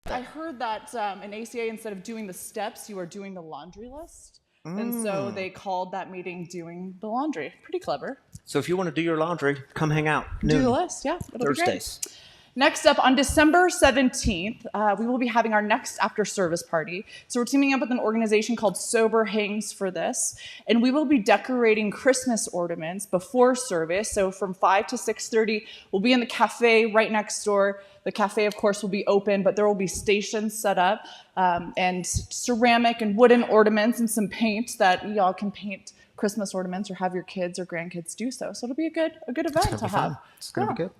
I heard that in ACA, instead of doing the steps, you are doing the laundry list. And so they called that meeting doing the laundry. Pretty clever. So if you want to do your laundry, come hang out. Do the list, yeah. It'll Thursdays. Be great. Next up, on December 17th, we will be having our next after-service party. So we're teaming up with an organization called Sober Hangs for this, and we will be decorating Christmas ornaments before service. So from 5 to 6:30, we'll be in the cafe right next door. The cafe, of course, will be open, but there will be stations set up and ceramic and wooden ornaments and some paint that y'all can paint Christmas ornaments or have your kids or grandkids do so. So it'll be a good event to have. It's going to be good.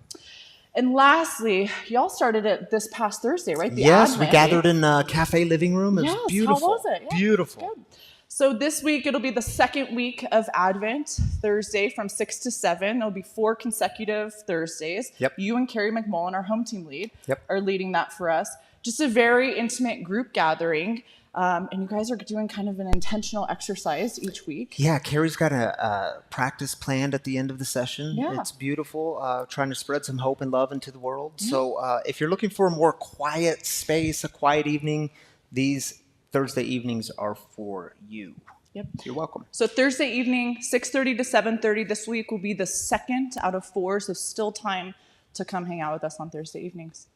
And lastly, y'all started it this past Thursday, right? Yes, we gathered in a cafe living room. It was beautiful. How was it? Yeah, beautiful. Good. So this week, it'll be the second week of Advent, Thursday from 6 to 7. It'll be 4 consecutive Thursdays. Yep. You and Carrie McMullen, our home team lead, Yep. are leading that for us. Just a very intimate group gathering. And you guys are doing kind of an intentional exercise each week. Yeah, Carrie's got a practice planned at the end of the session. Yeah. It's beautiful, trying to spread some hope and love into the world. Yeah. So if you're looking for a more quiet space, a quiet evening, these Thursday evenings are for you. Yep. You're welcome. So Thursday evening, 6:30 to 7:30 this week will be the second out of 4, so still time to come hang out with us on Thursday evenings.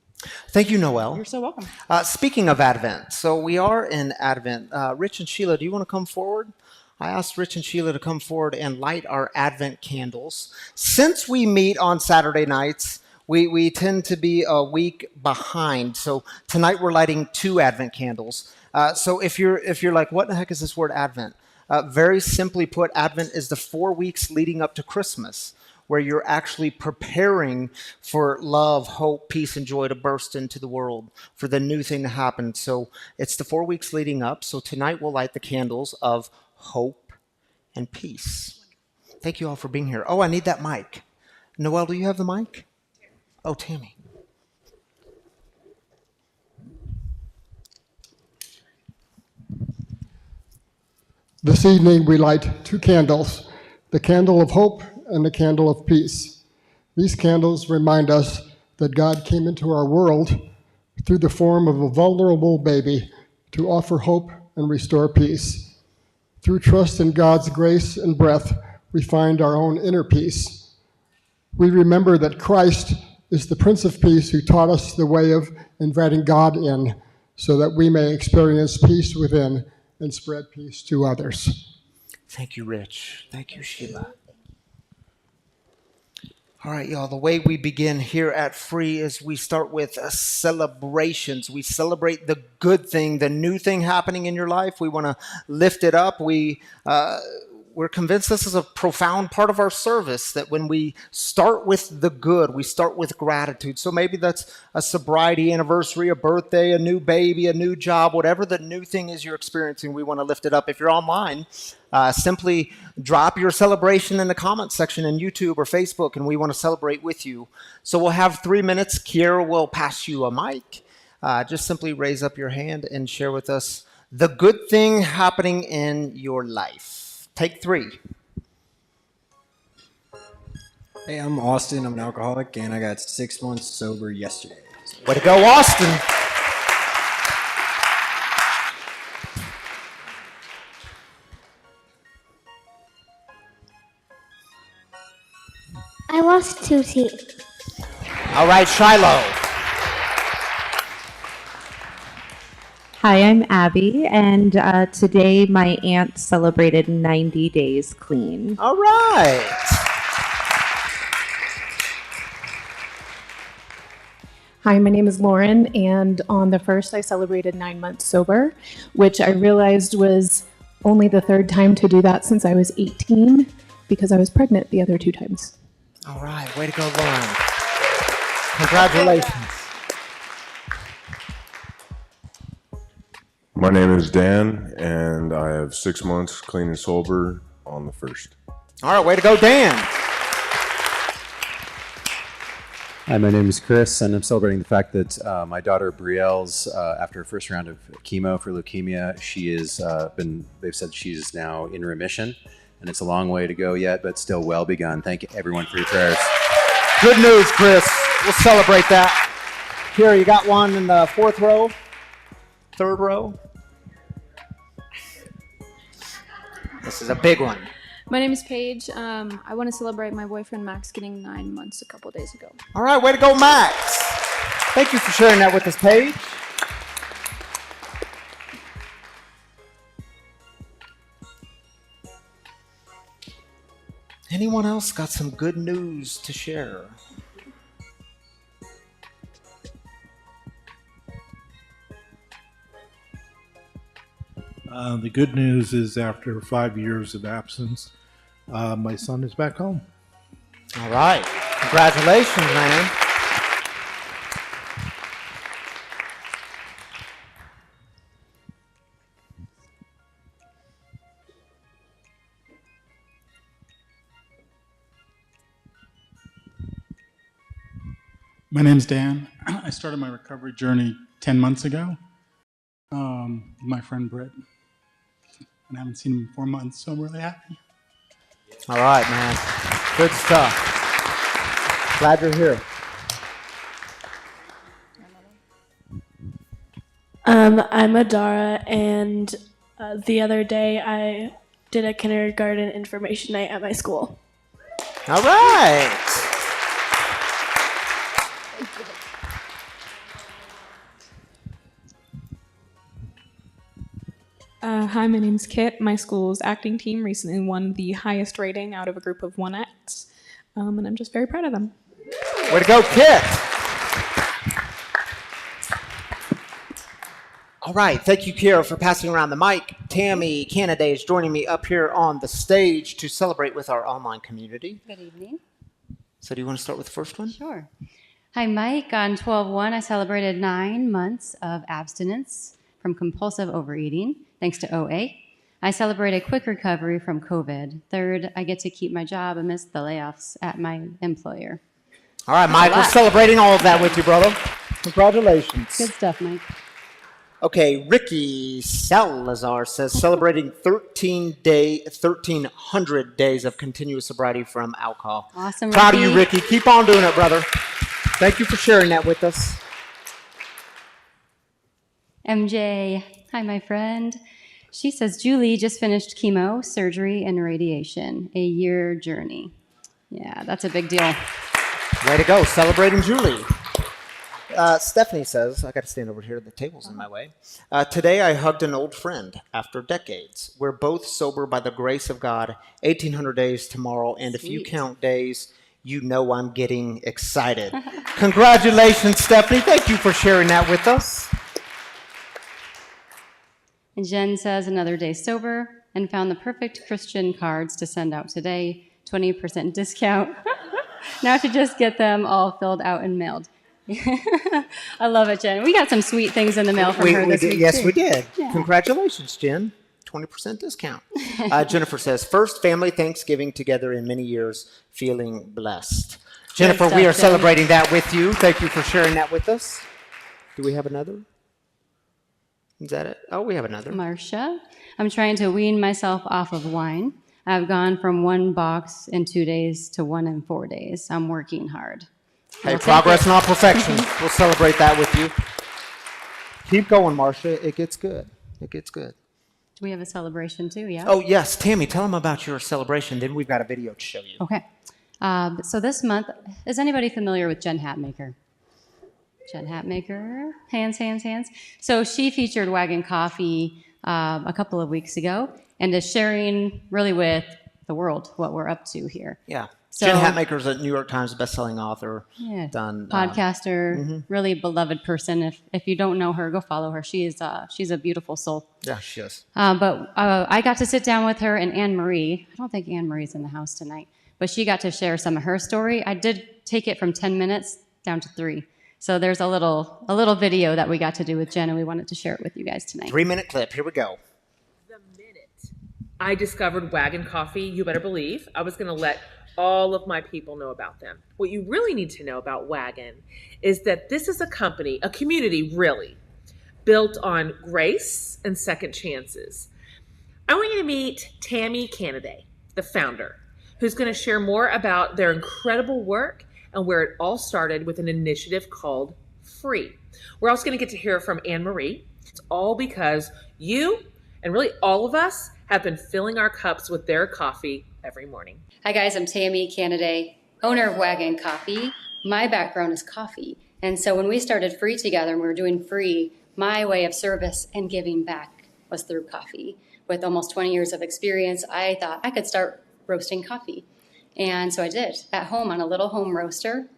Thank you, Noelle. You're so welcome. Speaking of Advent, so we are in Advent. Rich and Sheila, do you want to come forward? I asked Rich and Sheila to come forward and light our Advent candles. Since we meet on Saturday nights, we tend to be a week behind. So tonight we're lighting 2 Advent candles. So if you're like, what the heck is this word Advent? Very simply put, Advent is the 4 weeks leading up to Christmas, where you're actually preparing for love, hope, peace, and joy to burst into the world, for the new thing to happen. So it's the 4 weeks leading up. So tonight we'll light the candles of hope and peace. Thank you all for being here. Oh, I need that mic. Noelle, do you have the mic? Oh, Tammy. This evening we light 2 candles, the candle of hope and the candle of peace. These candles remind us that God came into our world through the form of a vulnerable baby to offer hope and restore peace. Through trust in God's grace and breath, we find our own inner peace. We remember that Christ is the Prince of Peace who taught us the way of inviting God in so that we may experience peace within and spread peace to others. Thank you, Rich. Thank you, Sheila. All right, y'all, the way we begin here at Free is we start with celebrations. We celebrate the good thing, the new thing happening in your life. We want to lift it up. We're convinced this is a profound part of our service, that when we start with the good, we start with gratitude. So maybe that's a sobriety anniversary, a birthday, a new baby, a new job, whatever the new thing is you're experiencing, we want to lift it up. If you're online, simply drop your celebration in the comments section in YouTube or Facebook, and we want to celebrate with you. So we'll have 3 minutes. Kiera will pass you a mic. Just simply raise up your hand and share with us the good thing happening in your life. Take 3. Hey, I'm Austin. I'm an alcoholic, and I got 6 months sober yesterday. Way to go, Austin. I lost 2 teeth. All right, Shiloh. Hi, I'm Abby, and today my aunt celebrated 90 days clean. All right. Hi, my name is Lauren, and on the 1st I celebrated 9 months sober, which I realized was only the 3rd time to do that since I was 18, because I was pregnant the other 2 times. All right, way to go, Lauren. Congratulations. My name is Dan, and I have 6 months clean and sober on the 1st. All right, way to go, Dan. Hi, my name is Chris, and I'm celebrating the fact that my daughter Brielle's, after her first round of chemo for leukemia, they've said she's now in remission, and it's a long way to go yet, but still well begun. Thank you, everyone, for your prayers. Good news, Chris. We'll celebrate that. Kira, you got one in the fourth row? Third row? This is a big one. My name is Paige. I want to celebrate my boyfriend Max getting 9 months a couple days ago. All right, way to go, Max. Thank you for sharing that with us, Paige. Anyone else got some good news to share? The good news is after 5 years of absence, my son is back home. All right. Congratulations, man. My name's Dan. I started my recovery journey 10 months ago. My friend Britt. And I haven't seen him in 4 months, so I'm really happy. All right, man. Good stuff. Glad you're here. I'm Adara, and the other day I did a kindergarten information night at my school. All right. Hi, my name's Kit. My school's acting team recently won the highest rating out of a group of 1 acts, and I'm just very proud of them. Way to go, Kit. All right, thank you, Kira, for passing around the mic. Tammy Canaday is joining me up here on the stage to celebrate with our online community. Good evening. So do you want to start with the first one? Sure. Hi, Mike. On 12/1, I celebrated 9 months of abstinence from compulsive overeating, thanks to OA. I celebrate a quick recovery from COVID. Third, I get to keep my job amidst the layoffs at my employer. All right, Mike, we're celebrating all of that with you, brother. Congratulations. Good stuff, Mike. Okay, Ricky Salazar says celebrating 1,300 days of continuous sobriety from alcohol. Awesome, Proud of Ricky. you, Ricky. Keep on doing it, brother. Thank you for sharing that with us. MJ, hi, my friend. She says, Julie just finished chemo, surgery, and radiation. A year journey. Yeah, that's a big deal. Way to go, celebrating Julie. Stephanie says, I got to stand over here, the table's in my way. Today I hugged an old friend after decades. We're both sober by the grace of God, 1,800 days tomorrow, and if you count days, you know I'm getting excited. Congratulations, Stephanie. Thank you for sharing that with us. And Jen says, another day sober, and found the perfect Christian cards to send out today. 20% discount. Now I should just get them all filled out and mailed. I love it, Jen. We got some sweet things in the mail from her this week, Yes, too. we did. Yeah. Congratulations, Jen. 20% discount. Jennifer says, first family Thanksgiving together in many years, feeling blessed. Jennifer, we are celebrating that with you. Thank you for sharing that with us. Do we have another? Is that it? Oh, we have another. Marcia, I'm trying to wean myself off of wine. I've gone from 1 box in 2 days to 1 in 4 days. I'm working hard. Hey, progress, not perfection. We'll celebrate that with you. Keep going, Marcia. It gets good. It gets good. Do we have a celebration too? Yeah. Oh, yes. Tammy, tell them about your celebration. Then we've got a video to show you. Okay. So this month, is anybody familiar with Jen Hatmaker? Jen Hatmaker, hands, hands, hands. So she featured Wagon Coffee a couple of weeks ago and is sharing really with the world what we're up to here. Yeah. So, Jen Hatmaker is a New York Times bestselling author. Yeah. Done Podcaster, really beloved person. If you don't know her, go follow her. She's a beautiful soul. Yeah, she is. But I got to sit down with her and Anne Marie. I don't think Anne Marie's in the house tonight, but she got to share some of her story. I did take it from 10 minutes down to 3. So there's a little video that we got to do with Jen, and we wanted to share it with you guys tonight. 3-minute clip. Here we go. The minute I discovered Wagon Coffee, you better believe I was going to let all of my people know about them. What you really need to know about Wagon is that this is a company, a community really, built on grace and second chances. I want you to meet Tammy Canaday, the founder, who's going to share more about their incredible work and where it all started with an initiative called free. We're also going to get to hear from Anne Marie. It's all because you and really all of us have been filling our cups with their coffee every morning. Hi guys, I'm Tammy Canaday, owner of Wagon Coffee. My background is coffee. And so when we started Free together and we were doing Free, my way of service and giving back was through coffee. With almost 20 years of experience, I thought I could start roasting coffee. And so I did at home on a little home roaster.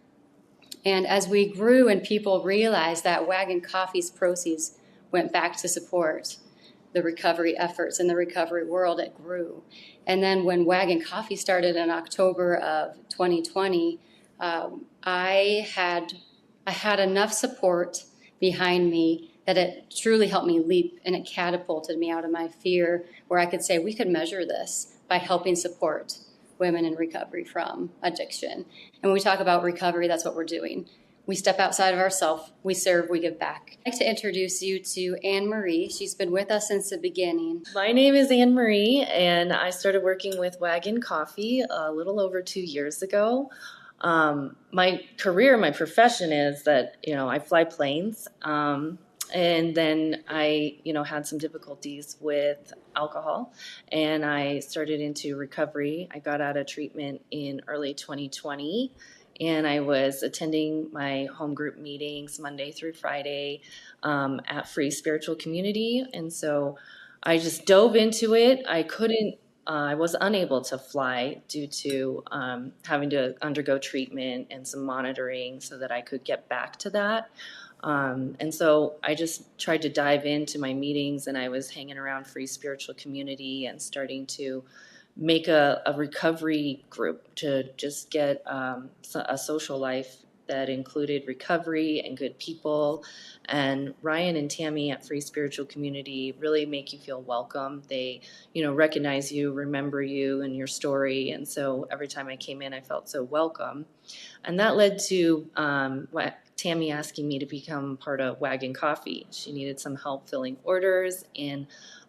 And as we grew and people realized that Wagon Coffee's proceeds went back to support the recovery efforts in the recovery world, it grew. And then when Wagon Coffee started in October of 2020, I had enough support behind me that it truly helped me leap, and it catapulted me out of my fear, where I could say we could measure this by helping support women in recovery from addiction. And when we talk about recovery, that's what we're doing. We step outside of ourselves, we serve, we give back. I'd like to introduce you to Anne Marie. She's been with us since the beginning. My name is Anne Marie, and I started working with Wagon Coffee a little over 2 years ago. My career, my profession is that, I fly planes. And then I, had some difficulties with alcohol, and I started into recovery. I got out of treatment in early 2020, and I was attending my home group meetings Monday through Friday at Free Spiritual Community. And so I just dove into it. I was unable to fly due to having to undergo treatment and some monitoring so that I could get back to that. And so I just tried to dive into my meetings, and I was hanging around Free Spiritual Community and starting to make a recovery group to just get a social life that included recovery and good people. And Ryan and Tammy at Free Spiritual Community really make you feel welcome. They, recognize you, remember you and your story. And so every time I came in, I felt so welcome. And that led to Tammy asking me to become part of Wagon Coffee. She needed some help filling orders, and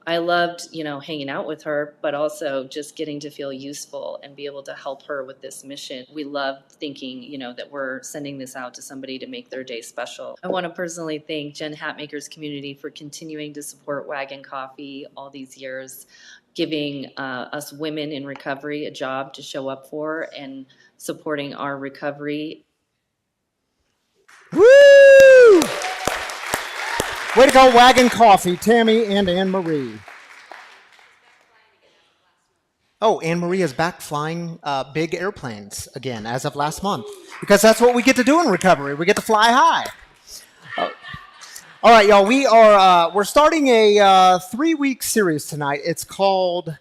I loved, hanging out with her, but also just getting to feel useful and be able to help her with this mission. We love thinking, that we're sending this out to somebody to make their day special. I want to personally thank Jen Hatmaker's community for continuing to support Wagon Coffee all these years, giving us women in recovery a job to show up for and supporting our recovery. Woo! Way to go, Wagon Coffee, Tammy and Anne Marie. Oh, Anne Marie is back flying big airplanes again as of last month, because that's what we get to do in recovery. We get to fly high. All right, y'all. We're starting a 3-week series tonight. It's called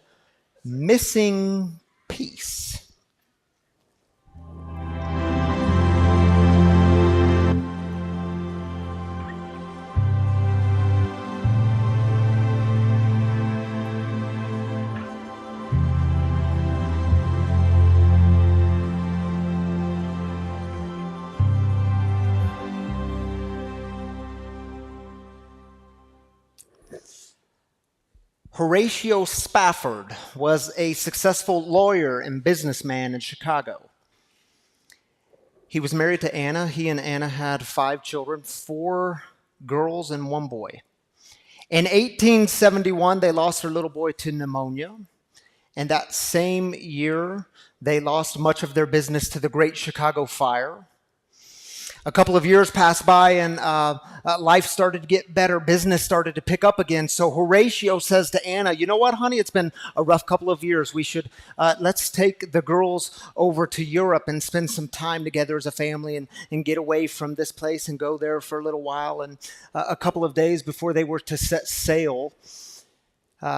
Missing Peace. Horatio Spafford was a successful lawyer and businessman in Chicago. He was married to Anna. He and Anna had 5 children, 4 girls and 1 boy. In 1871, they lost their little boy to pneumonia. And that same year, they lost much of their business to the Great Chicago Fire. A couple of years passed by, and life started to get better. Business started to pick up again. So Horatio says to Anna, "You know what, honey? It's been a rough couple of years. We should let's take the girls over to Europe and spend some time together as a family and get away from this place and go there for a little while." And a couple of days before they were to set sail,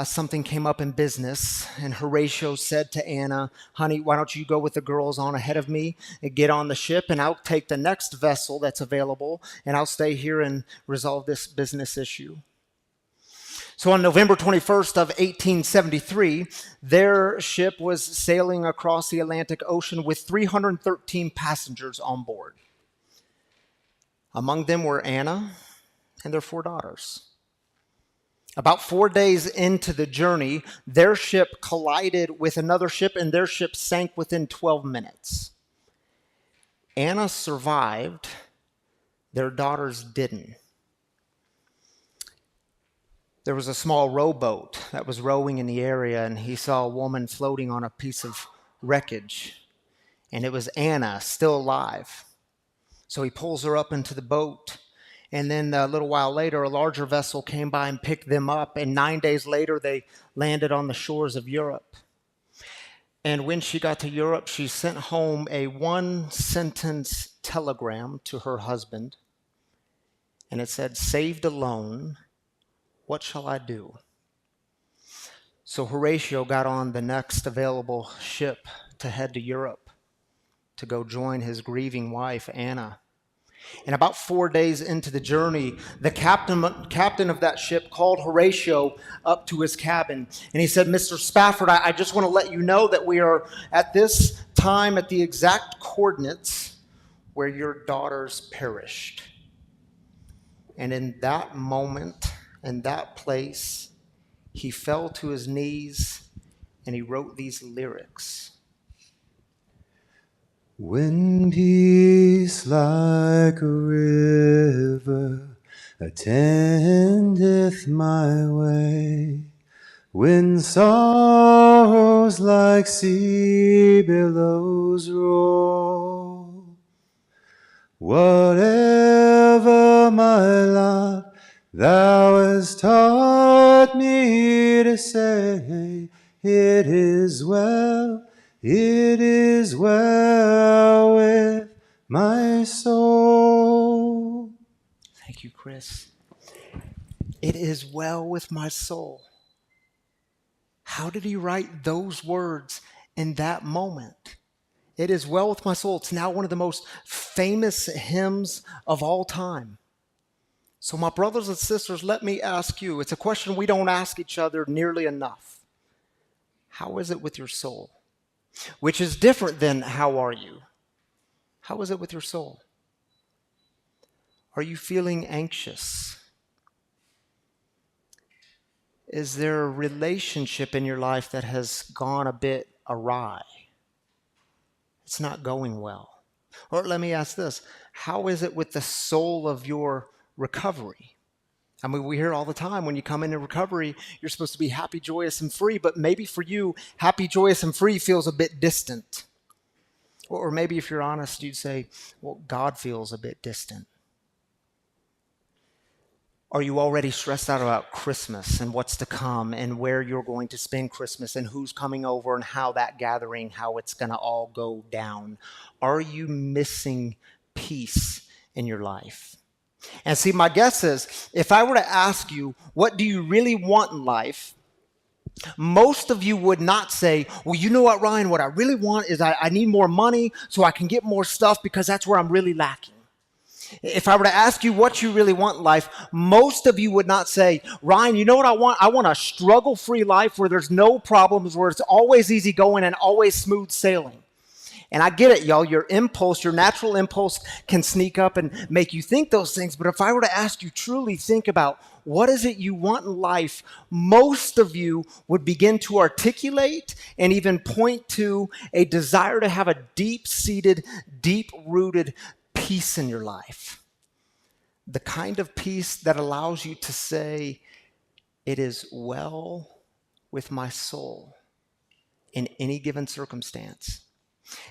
something came up in business, and Horatio said to Anna, "Honey, why don't you go with the girls on ahead of me and get on the ship, and I'll take the next vessel that's available, and I'll stay here and resolve this business issue." So on November 21st of 1873, their ship was sailing across the Atlantic Ocean with 313 passengers on board. Among them were Anna and their 4 daughters. About 4 days into the journey, their ship collided with another ship, and their ship sank within 12 minutes. Anna survived, Their daughters didn't. There was a small rowboat that was rowing in the area, and he saw a woman floating on a piece of wreckage, and it was Anna, still alive. So he pulls her up into the boat, and then a little while later, a larger vessel came by and picked them up, and 9 days later, they landed on the shores of Europe. And when she got to Europe, she sent home a one-sentence telegram to her husband, and it said, "Saved alone, what shall I do?" So Horatio got on the next available ship to head to Europe to go join his grieving wife, Anna. And about 4 days into the journey, the captain of that ship called Horatio up to his cabin. And he said, "Mr. Spafford, I just want to let you know that we are at this time at the exact coordinates where your daughters perished." And in that moment, in that place, he fell to his knees and he wrote these lyrics. When peace like a river attendeth my way, when sorrows like sea billows roll, whatever my lot thou hast taught me to say, it is well with my soul. Thank you, Chris. It is well with my soul. How did he write those words in that moment? It is well with my soul. It's now one of the most famous hymns of all time. So my brothers and sisters, let me ask you, it's a question we don't ask each other nearly enough. How is it with your soul? Which is different than how are you? How is it with your soul? Are you feeling anxious? Is there a relationship in your life that has gone a bit awry? It's not going well. Or let me ask this, how is it with the soul of your recovery? I mean, we hear all the time when you come into recovery, you're supposed to be happy, joyous, and free, but maybe for you, happy, joyous, and free feels a bit distant. Or maybe if you're honest, you'd say, well, God feels a bit distant. Are you already stressed out about Christmas and what's to come and where you're going to spend Christmas and who's coming over and how that gathering, how it's going to all go down? Are you missing peace in your life? And see, my guess is, if I were to ask you, what do you really want in life? Most of you would not say, well, you know what, Ryan, what I really want is I need more money so I can get more stuff because that's where I'm really lacking. If I were to ask you what you really want in life, most of you would not say, Ryan, you know what I want? I want a struggle-free life where there's no problems, where it's always easy going and always smooth sailing. And I get it, y'all. Your impulse, your natural impulse can sneak up and make you think those things. But if I were to ask you truly think about what is it you want in life, most of you would begin to articulate and even point to a desire to have a deep-seated, deep-rooted peace in your life. The kind of peace that allows you to say, it is well with my soul in any given circumstance.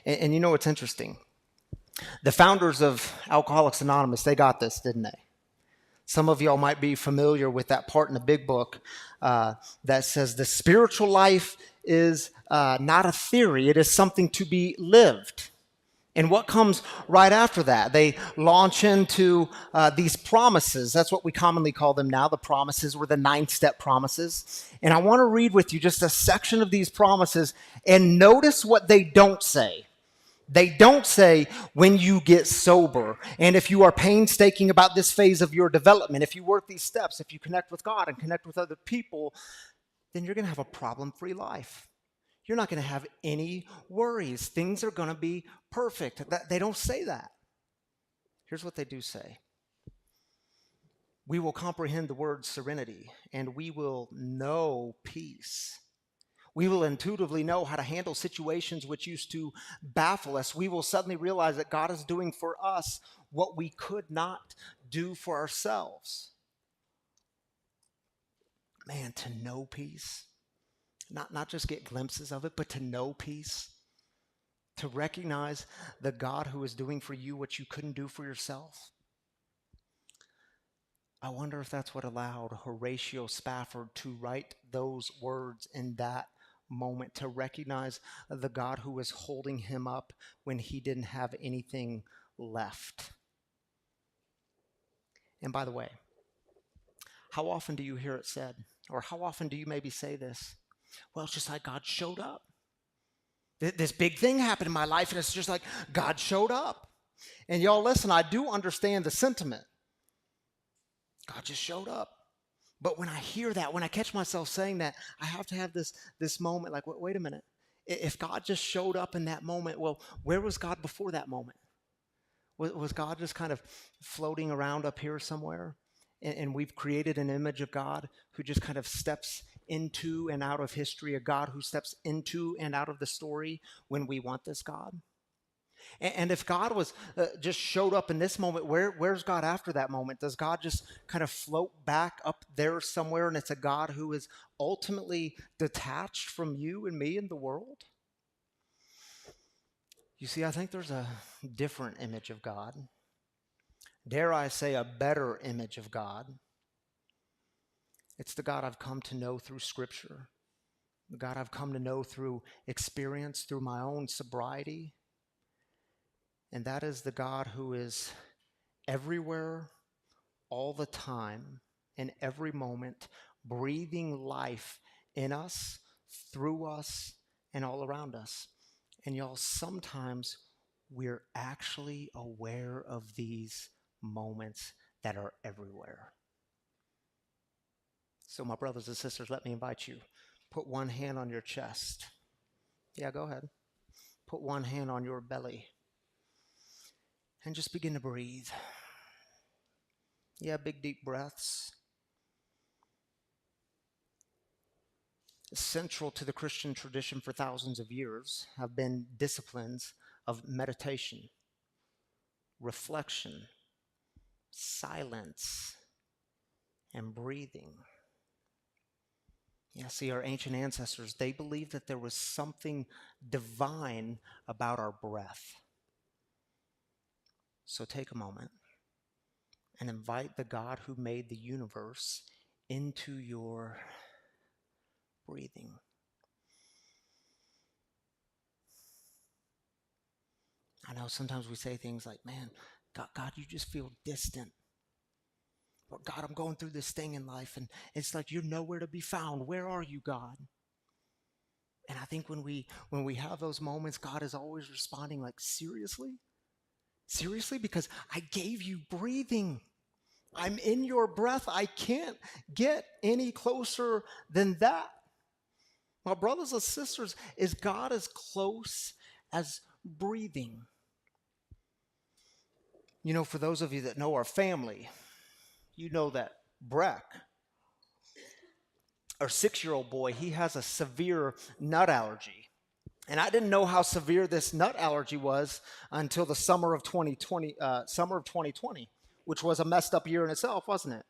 And you know what's interesting? The founders of Alcoholics Anonymous, they got this, didn't they? Some of y'all might be familiar with that part in the big book that says the spiritual life is not a theory, it is something to be lived. And what comes right after that? They launch into these promises. That's what we commonly call them now. The promises were the 9-step promises. And I want to read with you just a section of these promises and notice what they don't say. They don't say when you get sober and if you are painstaking about this phase of your development, if you work these steps, if you connect with God and connect with other people, then you're going to have a problem-free life. You're not going to have any worries. Things are going to be perfect. They don't say that. Here's what they do say. We will comprehend the word serenity, and we will know peace. We will intuitively know how to handle situations which used to baffle us. We will suddenly realize that God is doing for us what we could not do for ourselves. Man, to know peace, not just get glimpses of it, but to know peace, to recognize the God who is doing for you what you couldn't do for yourself. I wonder if that's what allowed Horatio Spafford to write those words in that moment, to recognize the God who was holding him up when he didn't have anything left. And by the way, how often do you hear it said, or how often do you maybe say this? Well, it's just like God showed up. This big thing happened in my life, and it's just like God showed up. And y'all, listen, I do understand the sentiment. God just showed up. But when I hear that, when I catch myself saying that, I have to have this moment like, wait a minute. If God just showed up in that moment, well, where was God before that moment? Was God just kind of floating around up here somewhere? And we've created an image of God who just kind of steps into and out of history, a God who steps into and out of the story when we want this God. And if God was just showed up in this moment, where's God after that moment? Does God just kind of float back up there somewhere, and it's a God who is ultimately detached from you and me and the world? You see, I think there's a different image of God. Dare I say, a better image of God. It's the God I've come to know through Scripture, the God I've come to know through experience, through my own sobriety. And that is the God who is everywhere, all the time, in every moment, breathing life in us, through us, and all around us. And y'all, sometimes we're actually aware of these moments that are everywhere. So my brothers and sisters, let me invite you. Put one hand on your chest. Yeah, go ahead. Put one hand on your belly. And just begin to breathe. Yeah, big deep breaths. Central to the Christian tradition for thousands of years have been disciplines of meditation, reflection, silence, and breathing. Yeah, see, our ancient ancestors, they believed that there was something divine about our breath. So take a moment and invite the God who made the universe into your breathing. I know sometimes we say things like, man, God, you just feel distant. Or God, I'm going through this thing in life, and it's like you're nowhere to be found. Where are you, God? And I think when we have those moments, God is always responding like, seriously? Seriously? Because I gave you breathing. I'm in your breath. I can't get any closer than that. My brothers and sisters, is God as close as breathing? You know, for those of you that know our family, you know that Breck, our 6-year-old boy, he has a severe nut allergy. And I didn't know how severe this nut allergy was until the summer of 2020, which was a messed up year in itself, wasn't it?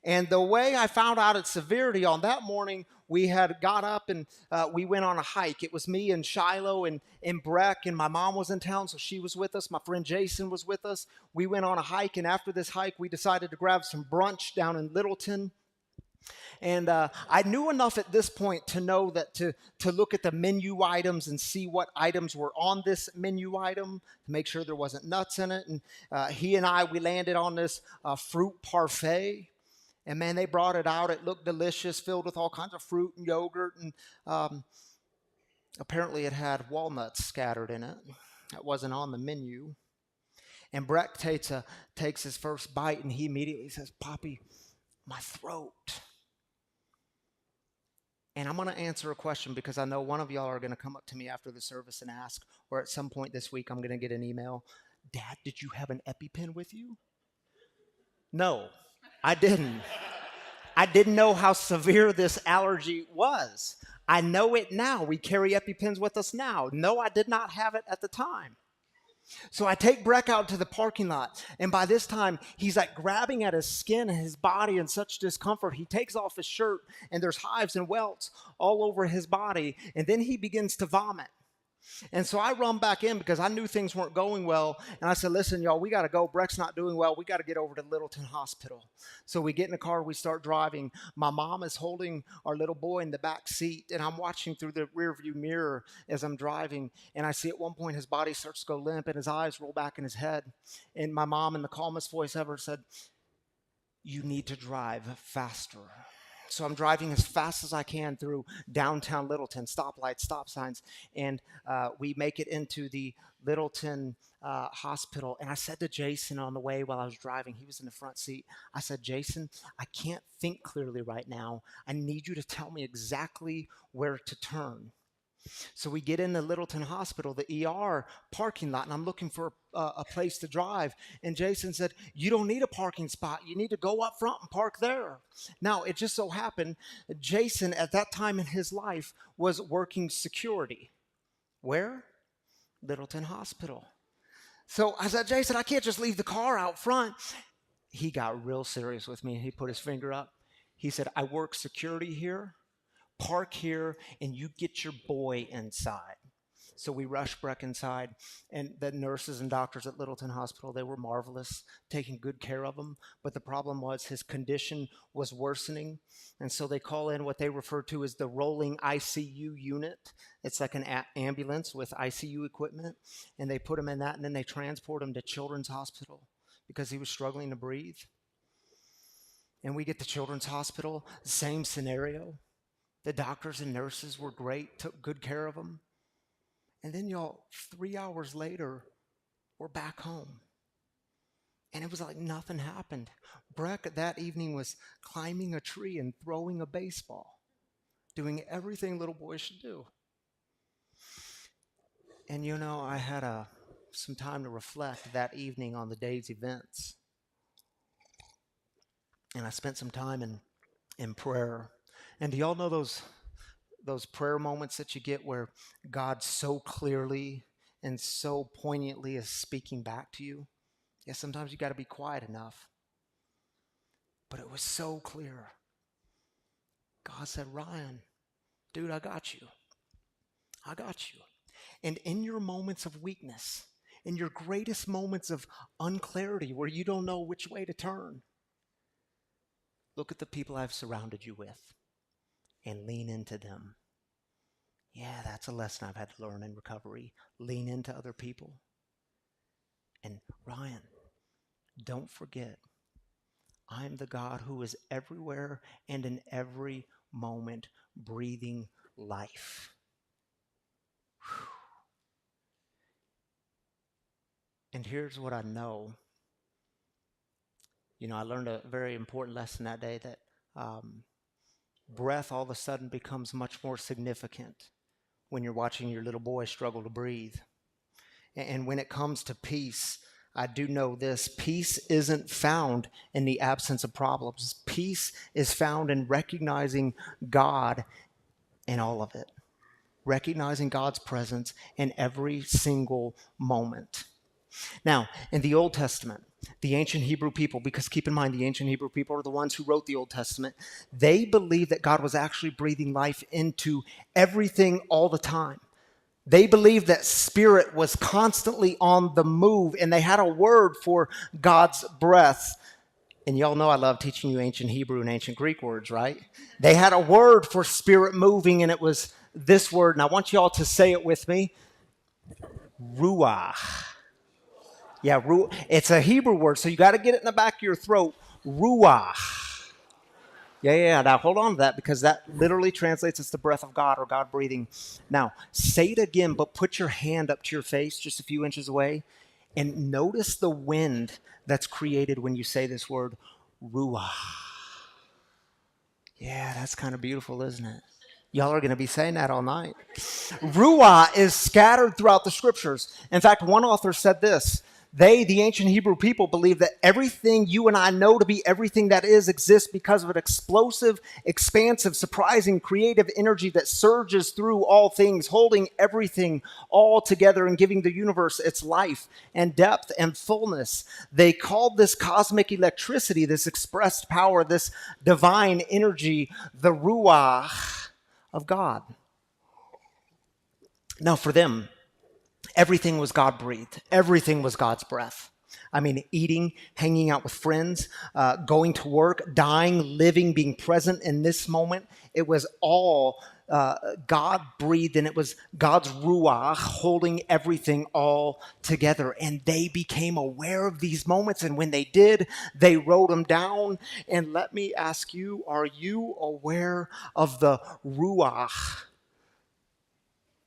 And the way I found out its severity, on that morning, we had got up and we went on a hike. It was me and Shiloh and Breck, and my mom was in town, so she was with us. My friend Jason was with us. We went on a hike, and after this hike, we decided to grab some brunch down in Littleton. And I knew enough at this point to know that to look at the menu items and see what items were on this menu item to make sure there wasn't nuts in it. And he and I, we landed on this fruit parfait. And man, they brought it out. It looked delicious, filled with all kinds of fruit and yogurt. And apparently it had walnuts scattered in it. That wasn't on the menu. And Breck takes his first bite, and he immediately says, "Poppy, my throat." And I'm going to answer a question because I know one of y'all are going to come up to me after the service and ask, or at some point this week I'm going to get an email, "Dad, did you have an EpiPen with you?" No, I didn't. I didn't know how severe this allergy was. I know it now. We carry EpiPens with us now. No, I did not have it at the time. So I take Breck out to the parking lot, and by this time, he's like grabbing at his skin and his body in such discomfort. He takes off his shirt, and there's hives and welts all over his body, and then he begins to vomit. And so I run back in because I knew things weren't going well. And I said, listen, y'all, we got to go. Breck's not doing well. We got to get over to Littleton Hospital. So we get in the car. We start driving. My mom is holding our little boy in the back seat. And I'm watching through the rearview mirror as I'm driving. And I see at one point his body starts to go limp and his eyes roll back in his head. And my mom, in the calmest voice ever, said, you need to drive faster. So I'm driving as fast as I can through downtown Littleton, stoplights, stop signs, and we make it into the Littleton hospital. And I said to Jason on the way while I was driving, he was in the front seat, I said, Jason, I can't think clearly right now. I need you to tell me exactly where to turn. So we get into Littleton Hospital, the ER parking lot, and I'm looking for a place to drive. And Jason said, you don't need a parking spot. You need to go up front and park there. Now, it just so happened, Jason, at that time in his life, was working security. Where? Littleton Hospital. So I said, Jason, I can't just leave the car out front. He got real serious with me. He put his finger up. He said, I work security here. Park here, and you get your boy inside. So we rushed Breck inside, and the nurses and doctors at Littleton Hospital, they were marvelous, taking good care of him. But the problem was his condition was worsening, and so they call in what they refer to as the rolling ICU unit. It's like an ambulance with ICU equipment, and they put him in that, and then they transport him to Children's Hospital because he was struggling to breathe. And we get to Children's Hospital, same scenario. The doctors and nurses were great, took good care of him. And then, y'all, 3 hours later, we're back home. And it was like nothing happened. Breck that evening was climbing a tree and throwing a baseball, doing everything little boys should do. And, you know, I had some time to reflect that evening on the day's events. And I spent some time in prayer. And do y'all know those prayer moments that you get where God so clearly and so poignantly is speaking back to you? Yeah, sometimes you got to be quiet enough. But it was so clear. God said, Ryan, dude, I got you. I got you. And in your moments of weakness, in your greatest moments of unclarity where you don't know which way to turn, look at the people I've surrounded you with and lean into them. Yeah, that's a lesson I've had to learn in recovery. Lean into other people. And Ryan, don't forget, I'm the God who is everywhere and in every moment breathing life. Whew. And here's what I know. You know, I learned a very important lesson that day that breath all of a sudden becomes much more significant when you're watching your little boy struggle to breathe. And when it comes to peace, I do know this. Peace isn't found in the absence of problems. Peace is found in recognizing God in all of it. Recognizing God's presence in every single moment. Now, in the Old Testament, the ancient Hebrew people, because keep in mind, the ancient Hebrew people are the ones who wrote the Old Testament, they believed that God was actually breathing life into everything all the time. They believed that spirit was constantly on the move, and they had a word for God's breath. And y'all know I love teaching you ancient Hebrew and ancient Greek words, right? They had a word for spirit moving, and it was this word, and I want you all to say it with me. Ruach. Yeah, it's a Hebrew word, so you got to get it in the back of your throat. Ruach. Yeah. Now hold on to that because that literally translates as the breath of God or God breathing. Now, say it again, but put your hand up to your face just a few inches away and notice the wind that's created when you say this word, Ruach. Yeah, that's kind of beautiful, isn't it? Y'all are going to be saying that all night. Ruach is scattered throughout the scriptures. In fact, one author said this, They, the ancient Hebrew people, believed that everything you and I know to be everything that is exists because of an explosive, expansive, surprising, creative energy that surges through all things, holding everything all together and giving the universe its life and depth and fullness. They called this cosmic electricity, this expressed power, this divine energy, the Ruach of God. Now, for them, everything was God-breathed. Everything was God's breath. I mean, eating, hanging out with friends, going to work, dying, living, being present in this moment. It was all God-breathed, and it was God's ruach holding everything all together. And they became aware of these moments, and when they did, they wrote them down. And let me ask you, are you aware of the ruach,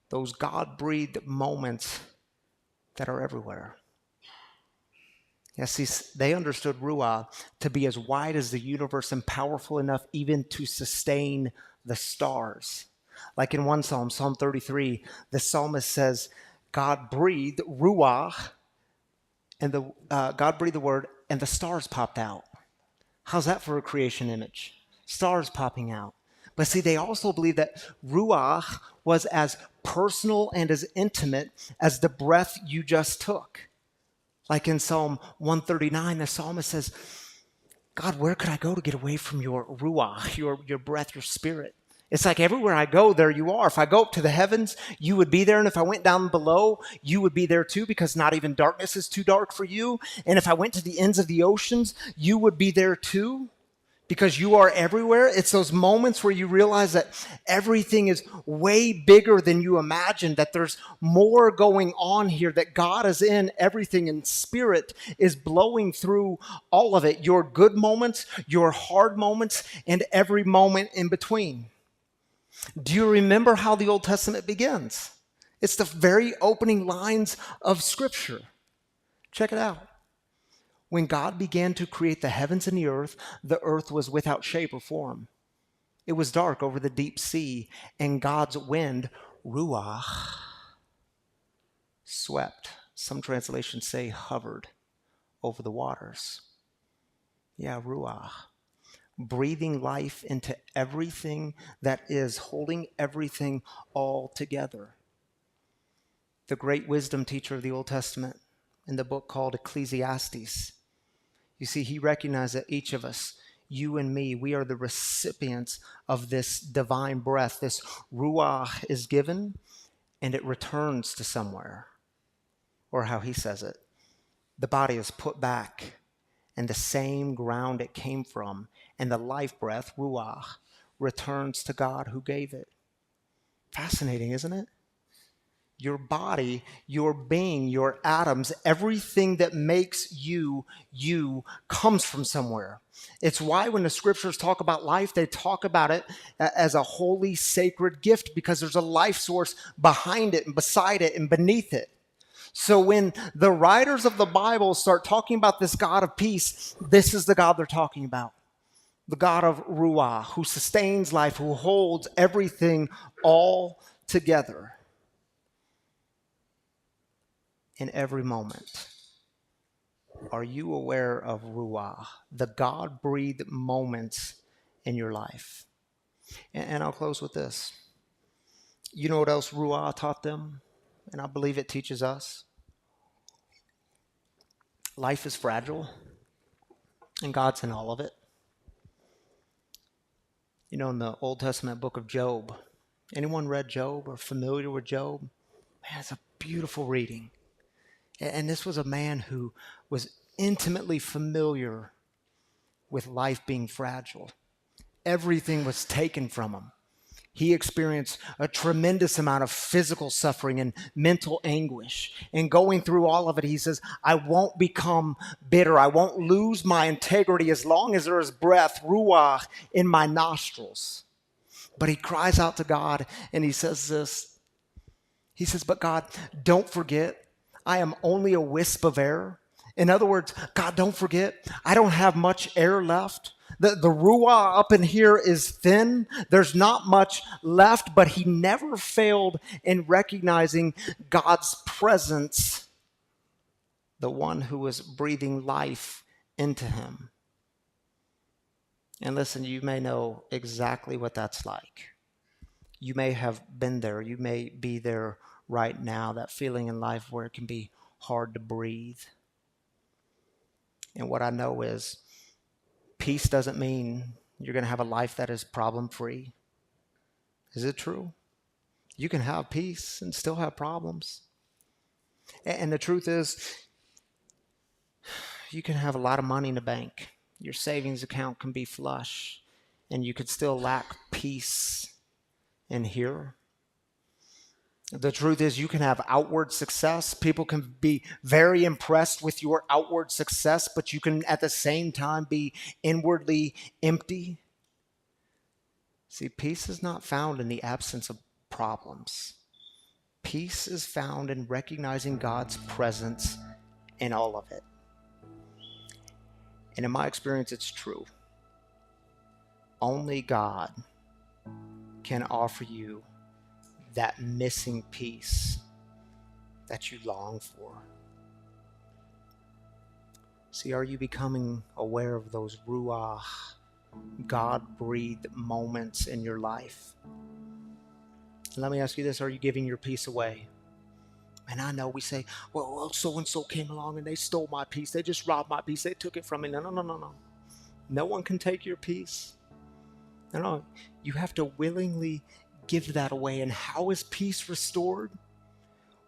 those God-breathed moments that are everywhere? Yes, see, they understood Ruah to be as wide as the universe and powerful enough even to sustain the stars. Like in one psalm, Psalm 33, the psalmist says, God breathed Ruah, and God breathed the word, and the stars popped out. How's that for a creation image? Stars popping out. But see, they also believe that Ruach was as personal and as intimate as the breath you just took. Like in Psalm 139, the psalmist says, God, where could I go to get away from your Ruach, your breath, your spirit? It's like everywhere I go, there you are. If I go up to the heavens, you would be there. And if I went down below, you would be there too, because not even darkness is too dark for you. And if I went to the ends of the oceans, you would be there too, because you are everywhere. It's those moments where you realize that everything is way bigger than you imagined, that there's more going on here, that God is in everything and spirit is blowing through all of it, your good moments, your hard moments, and every moment in between. Do you remember how the Old Testament begins? It's the very opening lines of Scripture. Check it out. When God began to create the heavens and the earth was without shape or form. It was dark over the deep sea, and God's wind, Ruach, swept. Some translations say hovered over the waters. Yeah, Ruach. Breathing life into everything that is, holding everything all together. The great wisdom teacher of the Old Testament, in the book called Ecclesiastes, you see, he recognized that each of us, you and me, we are the recipients of this divine breath. This ruach is given and it returns to somewhere. Or how he says it, the body is put back in the same ground it came from, and the life breath, ruach, returns to God who gave it. Fascinating, isn't it? Your body, your being, your atoms, everything that makes you, you comes from somewhere. It's why when the scriptures talk about life, they talk about it as a holy, sacred gift, because there's a life source behind it and beside it and beneath it. So when the writers of the Bible start talking about this God of peace, this is the God they're talking about. The God of Ruah, who sustains life, who holds everything all together in every moment. Are you aware of Ruah, the God-breathed moments in your life? And I'll close with this. You know what else Ruah taught them? And I believe it teaches us. Life is fragile, and God's in all of it. You know, in the Old Testament book of Job, anyone read Job or familiar with Job? Man, it's a beautiful reading. And this was a man who was intimately familiar with life being fragile. Everything was taken from him. He experienced a tremendous amount of physical suffering and mental anguish. And going through all of it, he says, I won't become bitter. I won't lose my integrity as long as there is breath, ruach, in my nostrils. But he cries out to God and he says this. He says, but God, don't forget, I am only a wisp of air. In other words, God, don't forget, I don't have much air left. The ruah up in here is thin. There's not much left, but he never failed in recognizing God's presence the one who was breathing life into him. And listen, you may know exactly what that's like. You may have been there. You may be there right now, that feeling in life where it can be hard to breathe. And what I know is peace doesn't mean you're going to have a life that is problem-free. Is it true? You can have peace and still have problems. And the truth is, you can have a lot of money in the bank. Your savings account can be flush, and you could still lack peace in here. The truth is, you can have outward success. People can be very impressed with your outward success, but you can at the same time be inwardly empty. See, peace is not found in the absence of problems. Peace is found in recognizing God's presence in all of it. And in my experience, it's true. Only God can offer you that missing piece that you long for. See, are you becoming aware of those ruach, God-breathed moments in your life? Let me ask you this, are you giving your peace away? And I know we say, well, so-and-so came along and they stole my peace. They just robbed my peace. They took it from me. No. No one can take your peace. No. You have to willingly give that away. And how is peace restored?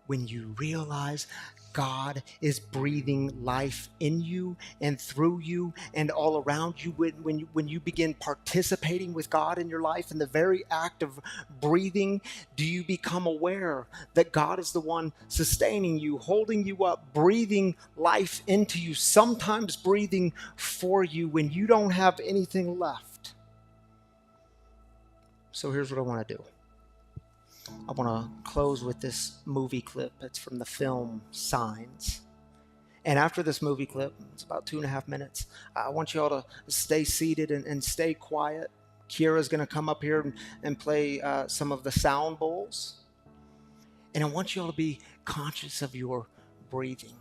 When you realize God is breathing life in you and through you and all around you. When you begin participating with God in your life, in the very act of breathing, do you become aware that God is the one sustaining you, holding you up, breathing life into you, sometimes breathing for you when you don't have anything left. So here's what I want to do. I want to close with this movie clip. It's from the film Signs. And after this movie clip, it's about 2.5 minutes, I want you all to stay seated and stay quiet. Kira's going to come up here and play some of the sound bowls. And I want you all to be conscious of your breathing.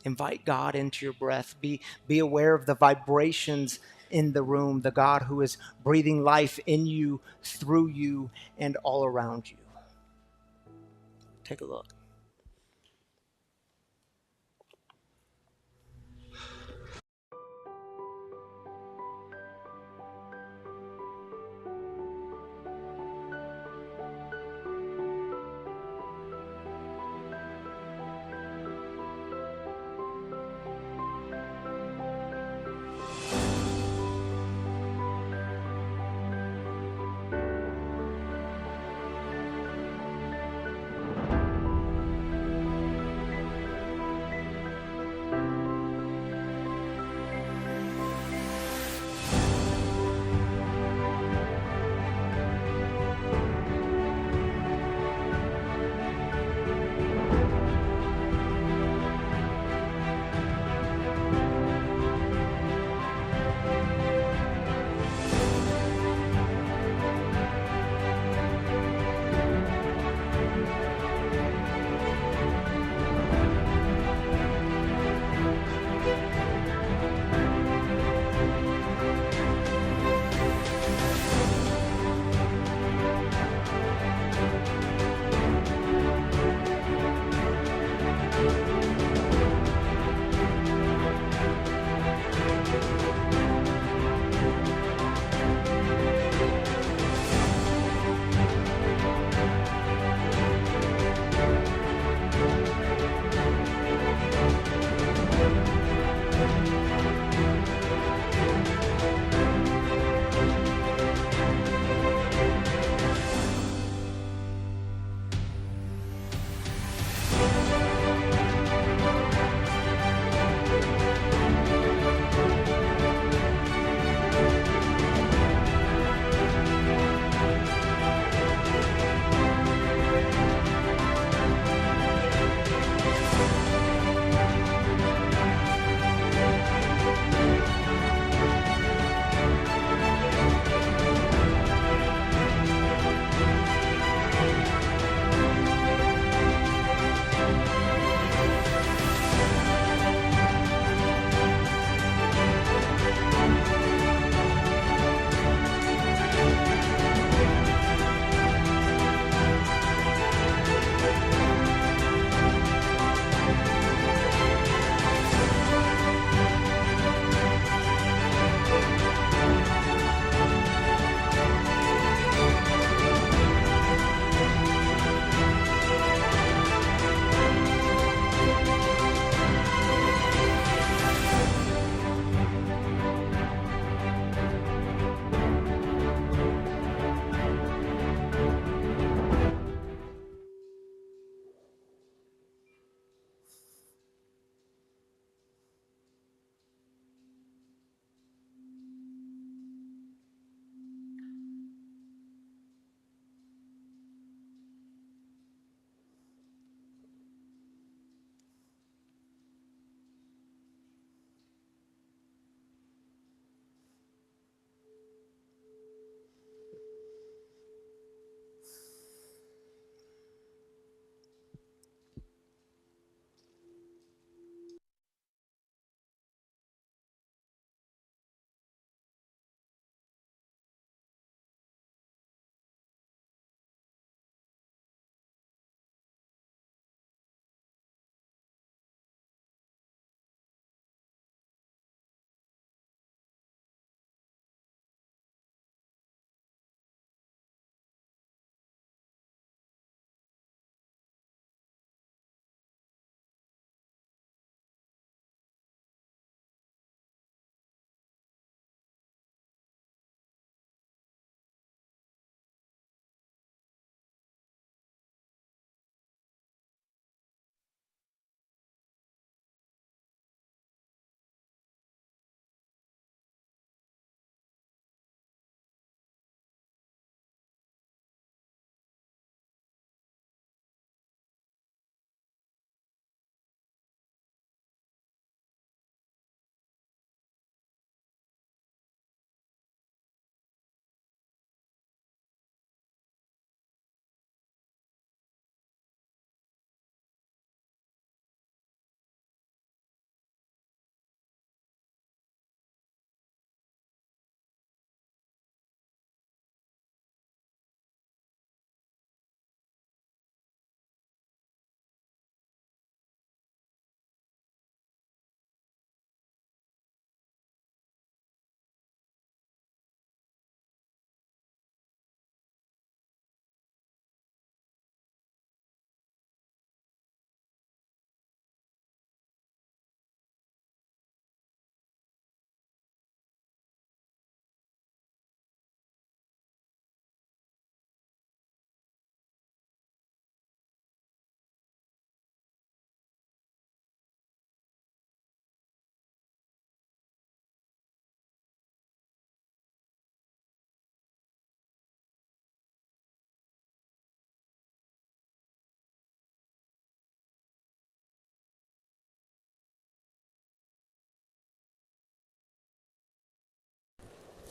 Invite God into your breath. Be aware of the vibrations in the room, the God who is breathing life in you, through you, and all around you. Take a look.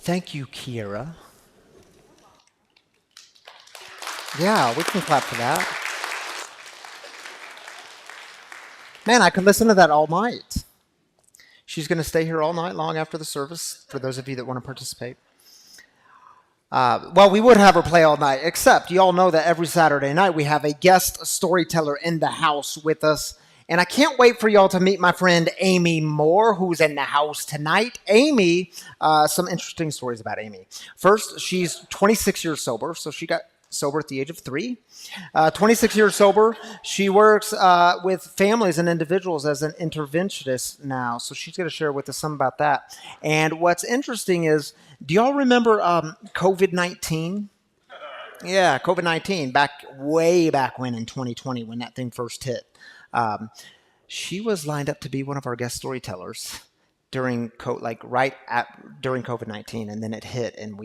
Thank you, Kiera. Yeah, we can clap for that. Man, I could listen to that all night. She's going to stay here all night long after the service, for those of you that want to participate. Well, we would have her play all night, except you all know that every Saturday night we have a guest storyteller in the house with us. And I can't wait for y'all to meet my friend Amy Moore, who's in the house tonight. Amy, some interesting stories about Amy. First, she's 26 years sober, so she got sober at the age of 3. 26 years sober. She works with families and individuals as an interventionist now, so she's going to share with us some about that. And what's interesting is, do y'all remember COVID-19? Yeah, COVID-19, way back when in 2020 when that thing first hit. She was lined up to be one of our guest storytellers during COVID-19, and then it hit, and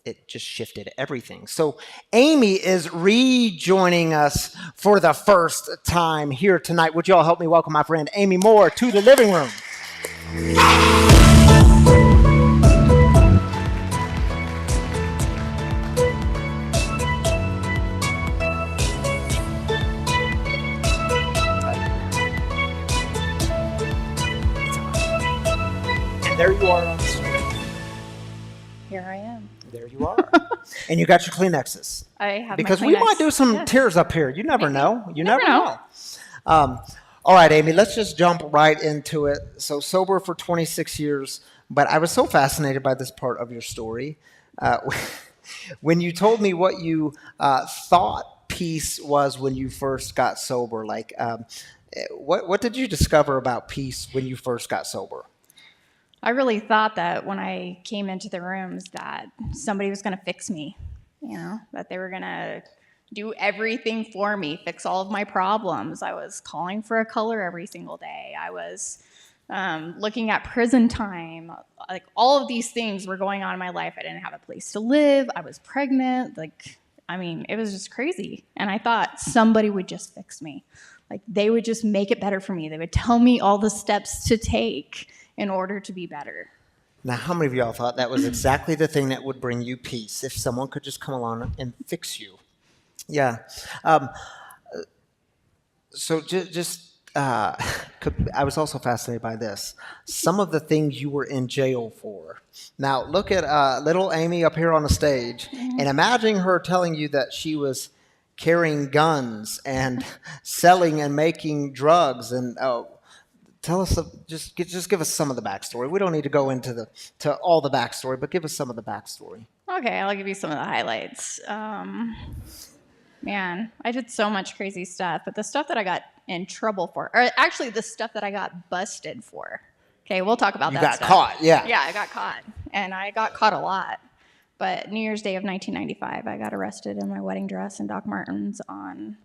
it just shifted everything. So Amy is rejoining us for the first time here tonight. Would you all help me welcome my friend Amy Moore to the living room? And there you are on the screen. Here I am. There you are. And you got your Kleenexes. I have because my we Kleenex. might do some tears up here. You never know. You never know. All right, Amy, let's just jump right into it. So sober for 26 years, but I was so fascinated by this part of your story. When you told me what you thought peace was when you first got sober, what did you discover about peace when you first got sober? I really thought that when I came into the rooms that somebody was going to fix me, that they were going to do everything for me, fix all of my problems. I was calling for a color every single day. I was looking at prison time. All of these things were going on in my life. I didn't have a place to live. I was pregnant. It was just crazy. And I thought somebody would just fix me. They would just make it better for me. They would tell me all the steps to take in order to be better. Now, how many of y'all thought that was exactly the thing that would bring you peace, if someone could just come along and fix you? Yeah. So I was also fascinated by this. Some of the things you were in jail for. Now, look at little Amy up here on the stage, and imagine her telling you that she was carrying guns and selling and making drugs and tell us, just give us some of the backstory. We don't need to go into all the backstory, but give us some of the backstory. Okay, I'll give you some of the highlights. Man, I did so much crazy stuff, but the stuff that I got in trouble for, or actually the stuff that I got busted for. Okay, we'll talk about that stuff. You got caught, yeah. Yeah, I got caught, and I got caught a lot. But New Year's Day of 1995, I got arrested in my wedding dress in Doc Martens on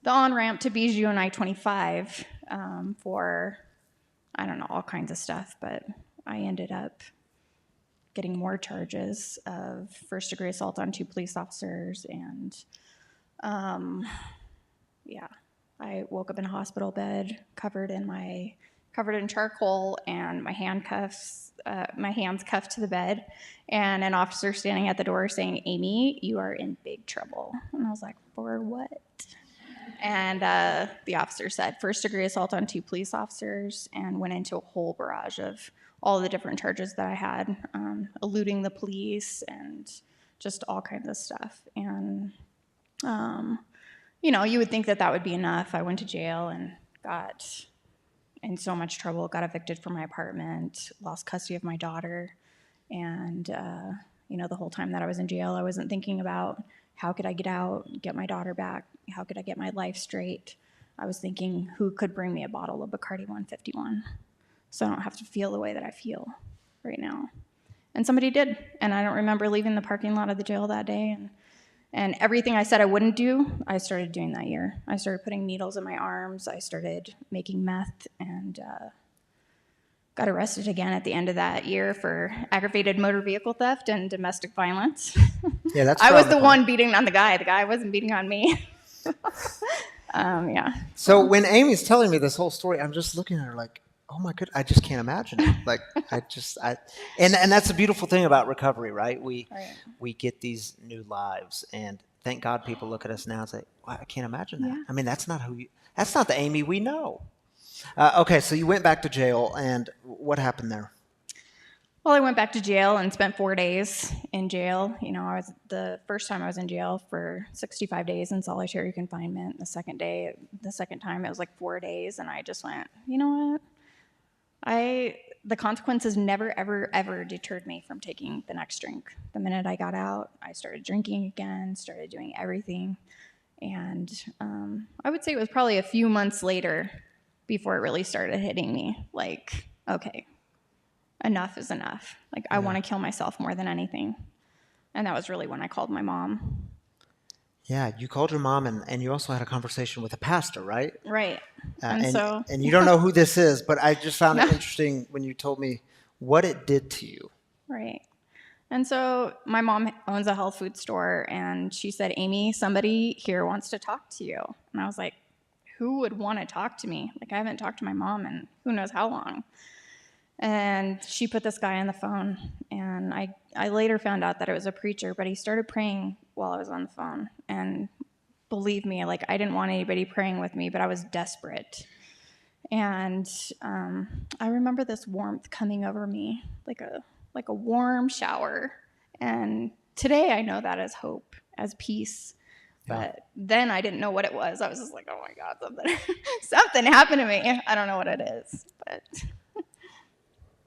the on-ramp to Bijou and I-25 for, I don't know, all kinds of stuff. But I ended up getting more charges of first-degree assault on 2 police officers. And, I woke up in a hospital bed covered in charcoal and my hands cuffed to the bed, and an officer standing at the door saying, "Amy, you are in big trouble." And I was like, "For what?" And the officer said, first-degree assault on 2 police officers, and went into a whole barrage of all the different charges that I had, eluding the police and just all kinds of stuff. And, you would think that would be enough. I went to jail and got in so much trouble, got evicted from my apartment, lost custody of my daughter. And, the whole time that I was in jail, I wasn't thinking about how could I get out, get my daughter back, how could I get my life straight. I was thinking, who could bring me a bottle of Bacardi 151 so I don't have to feel the way that I feel right now. And somebody did. And I don't remember leaving the parking lot of the jail that day. And everything I said I wouldn't do, I started doing that year. I started putting needles in my arms. I started making meth, and got arrested again at the end of that year for aggravated motor vehicle theft and domestic violence. Yeah, that's I was the one beating on the guy. The guy wasn't beating on me. Yeah. So when Amy's telling me this whole story, I'm just looking at her like, oh my goodness, I just can't imagine it. Like and that's the beautiful thing about recovery, right? We get these new lives, and thank God people look at us now and say, wow, I can't imagine that. Yeah. I mean, that's not the Amy we know. Okay, so you went back to jail, and what happened there? Well, I went back to jail and spent 4 days in jail. You know, I was the first time I was in jail for 65 days in solitary confinement. The second time it was like 4 days, and I just went, you know what? The consequences never, ever, ever deterred me from taking the next drink. The minute I got out, I started drinking again, started doing everything. And I would say it was probably a few months later before it really started hitting me. Like, okay, enough is enough. Like, I want to kill myself more than anything. And that was really when I called my mom. Yeah, you called your mom, and you also had a conversation with a pastor, right? Right. And you don't know who this is, but I just found it interesting when you told me what it did to you. Right. And so my mom owns a health food store, and she said, Amy, somebody here wants to talk to you. And I was like, who would want to talk to me? Like, I haven't talked to my mom in who knows how long. And she put this guy on the phone, and I later found out that it was a preacher, but he started praying while I was on the phone. And believe me, like, I didn't want anybody praying with me, but I was desperate. And I remember this warmth coming over me, like a warm shower. And today I know that as hope, as peace. But then I didn't know what it was. I was just like, oh my God, something happened to me. I don't know what it is, but.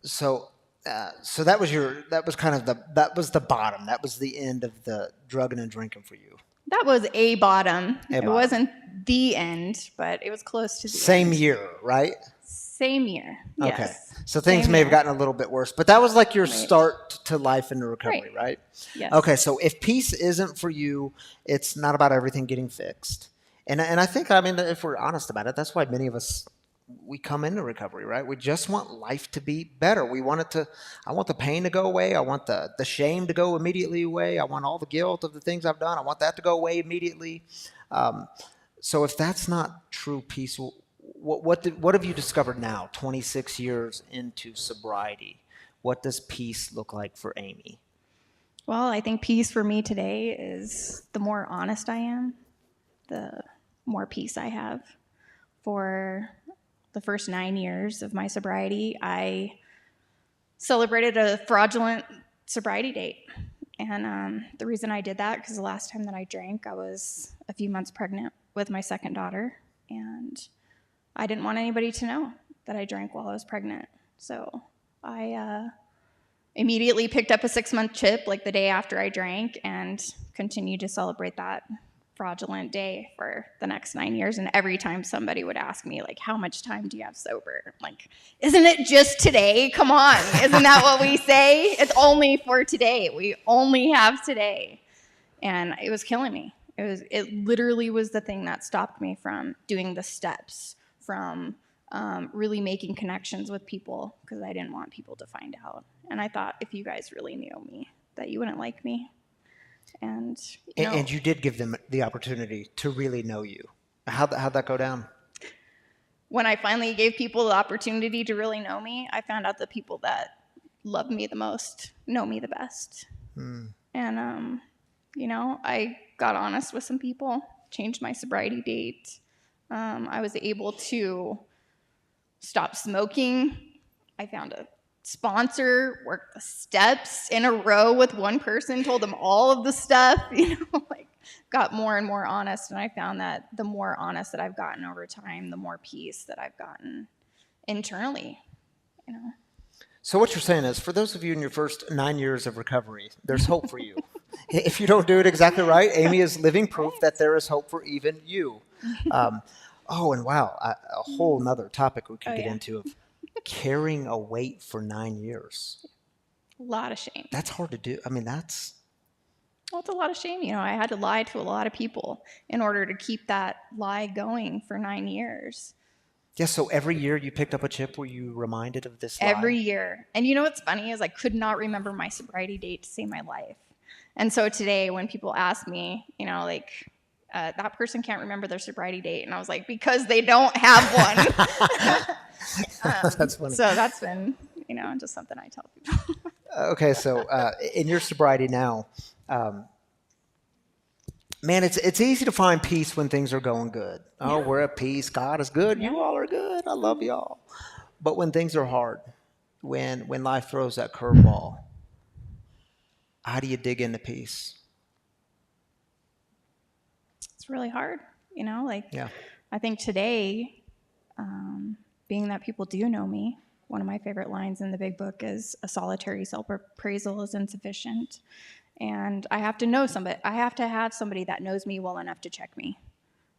So that was that was the bottom. That was the end of the drugging and drinking for you. That was a bottom. It wasn't the end, but it was close to the Same end. year, right? Same year. Yes. Okay. So things may have gotten a little bit worse, but that was like your start to life into recovery, right? Yes. Okay. So if peace isn't for you, it's not about everything getting fixed. And I think, I mean, if we're honest about it, that's why many of us, we come into recovery, right? We just want life to be better. I want the pain to go away. I want the shame to go immediately away. I want all the guilt of the things I've done. I want that to go away immediately. So if that's not true peace, what have you discovered now, 26 years into sobriety? What does peace look like for Amy? Well, I think peace for me today is the more honest I am, the more peace I have. For the first 9 years of my sobriety, I celebrated a fraudulent sobriety date. And the reason I did that, because the last time that I drank, I was a few months pregnant with my second daughter. And I didn't want anybody to know that I drank while I was pregnant. So I immediately picked up a 6-month chip like the day after I drank and continued to celebrate that fraudulent day for the next 9 years. And every time somebody would ask me, like, how much time do you have sober? I'm like, isn't it just today? Come on. Isn't that what we say? It's only for today. We only have today. And it was killing me. It literally was the thing that stopped me from doing the steps, from really making connections with people, because I didn't want people to find out. And I thought, if you guys really knew me, that you wouldn't like me. And you did give them the opportunity to really know you. How'd that go down? When I finally gave people the opportunity to really know me, I found out the people that love me the most know me the best. And, I got honest with some people, changed my sobriety date. I was able to stop smoking. I found a sponsor, worked the steps in a row with one person, told them all of the stuff, got more and more honest. And I found that the more honest that I've gotten over time, the more peace that I've gotten internally, So what you're saying is, for those of you in your first 9 years of recovery, there's hope for you. If you don't do it exactly right, Amy is living proof that there is hope for even you. And wow, a whole nother topic we could get into of carrying a weight for 9 years. A lot of shame. That's hard to do. I mean, it's a lot of shame. I had to lie to a lot of people in order to keep that lie going for 9 years. Yeah, so every year you picked up a chip, were you reminded of this lie? Every year. And what's funny is I could not remember my sobriety date to save my life. And so today when people ask me, that person can't remember their sobriety date. And I was like, because they don't have one. That's funny. So that's been, just something I tell people. Okay, so in your sobriety now, man, it's easy to find peace when things are going good. Oh, we're at peace. God is good. You all are good. I love y'all. But when things are hard, when life throws that curveball, how do you dig into peace? It's really hard, Yeah. I think today, being that people do know me, one of my favorite lines in the big book is a solitary self-appraisal is insufficient. And I have to know somebody. I have to have somebody that knows me well enough to check me.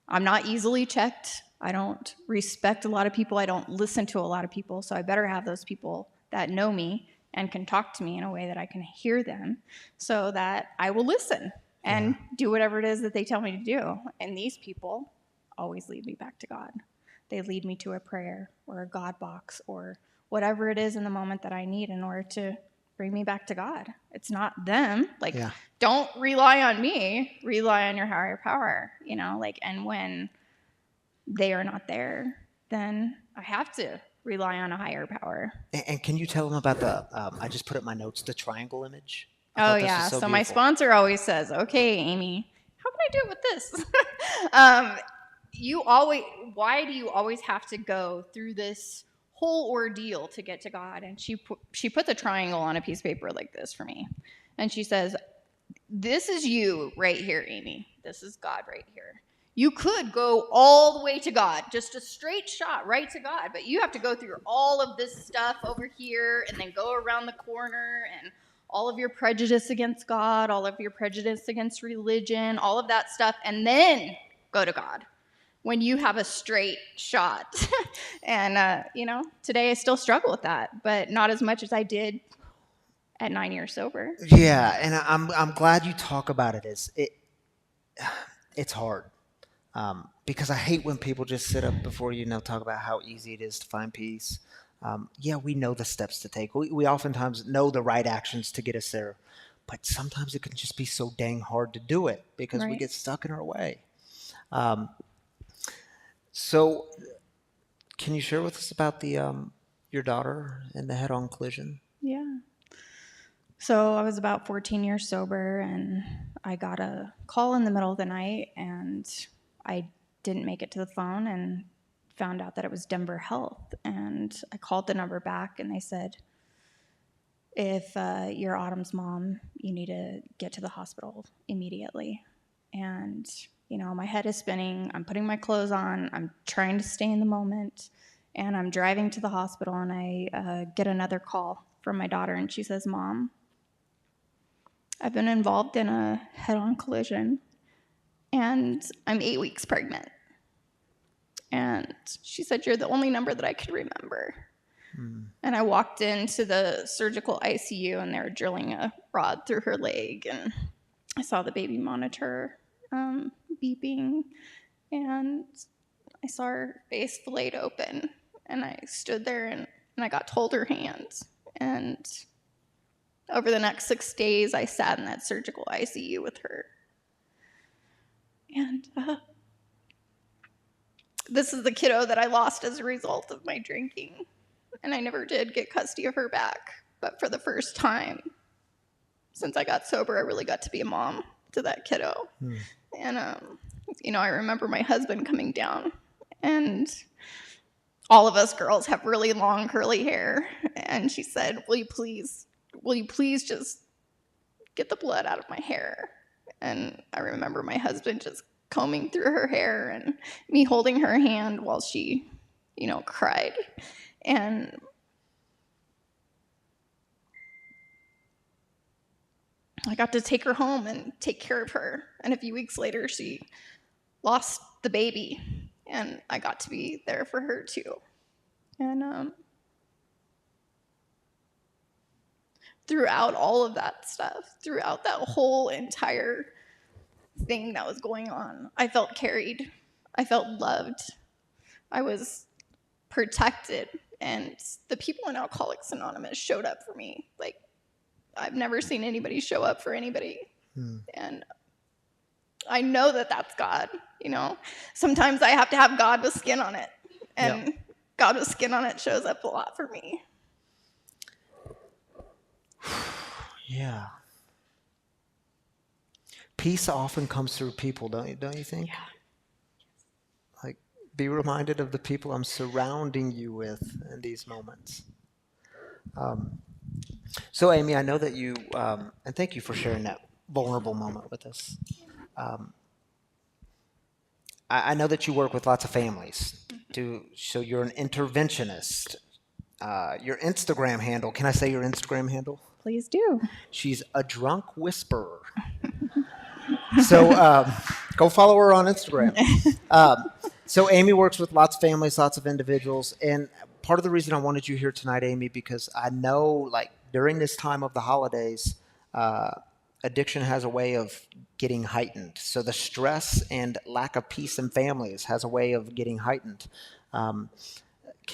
I'm not easily checked. I don't respect a lot of people. I don't listen to a lot of people. So I better have those people that know me and can talk to me in a way that I can hear them so that I will listen and do whatever it is that they tell me to do. And these people always lead me back to God. They lead me to a prayer or a God box or whatever it is in the moment that I need in order to bring me back to God. It's not them. Don't rely on me. Rely on your higher power, and when they are not there, then I have to rely on a higher power. And can you tell them about the, I just put it in my notes, the triangle image? Oh, yeah. So my sponsor always says, okay, Amy, how can I do it with this? Why do you always have to go through this whole ordeal to get to God? And she put the triangle on a piece of paper like this for me. And she says, this is you right here, Amy. This is God right here. You could go all the way to God, just a straight shot right to God, but you have to go through all of this stuff over here and then go around the corner and all of your prejudice against God, all of your prejudice against religion, all of that stuff, and then go to God when you have a straight shot. And, today I still struggle with that, but not as much as I did at 9 years sober. Yeah, and I'm glad you talk about it. It's hard. Because I hate when people just sit up before you talk about how easy it is to find peace. We know the steps to take. We oftentimes know the right actions to get us there, but sometimes it can just be so dang hard to do it because we get stuck in our way. So, can you share with us about your daughter and the head-on collision? Yeah. So I was about 14 years sober, and I got a call in the middle of the night, and I didn't make it to the phone and found out that it was Denver Health. And I called the number back, and they said, if you're Autumn's mom, you need to get to the hospital immediately. And, my head is spinning. I'm putting my clothes on. I'm trying to stay in the moment. And I'm driving to the hospital, and I get another call from my daughter, and she says, Mom, I've been involved in a head-on collision, and I'm 8 weeks pregnant. And she said, you're the only number that I could remember. And I walked into the surgical ICU, and they were drilling a rod through her leg, and I saw the baby monitor beeping, and I saw her face flayed open, and I stood there, and I got to hold her hand. And over the next 6 days, I sat in that surgical ICU with her. And this is the kiddo that I lost as a result of my drinking. And I never did get custody of her back. But for the first time since I got sober, I really got to be a mom to that kiddo. And, I remember my husband coming down, and all of us girls have really long curly hair. And she said, will you please just get the blood out of my hair? And I remember my husband just combing through her hair and me holding her hand while she, cried. And I got to take her home and take care of her. And a few weeks later, she lost the baby, and I got to be there for her too. And throughout all of that stuff, throughout that whole entire thing that was going on, I felt carried. I felt loved. I was protected. And the people in Alcoholics Anonymous showed up for me. Like, I've never seen anybody show up for anybody. And I know that that's God, you know. Sometimes I have to have God with skin on it. And God with skin on it shows up a lot for me. Yeah. Peace often comes through people, don't you think? Yeah. Like, be reminded of the people I'm surrounding you with in these moments. So, Amy, I know that you, and thank you for sharing that vulnerable moment with us. I know that you work with lots of families. So you're an interventionist. Your Instagram handle, can I say your Instagram handle? Please do. She's a drunk whisperer. So go follow her on Instagram. So Amy works with lots of families, lots of individuals. And part of the reason I wanted you here tonight, Amy, because I know like during this time of the holidays, addiction has a way of getting heightened. So the stress and lack of peace in families has a way of getting heightened. Can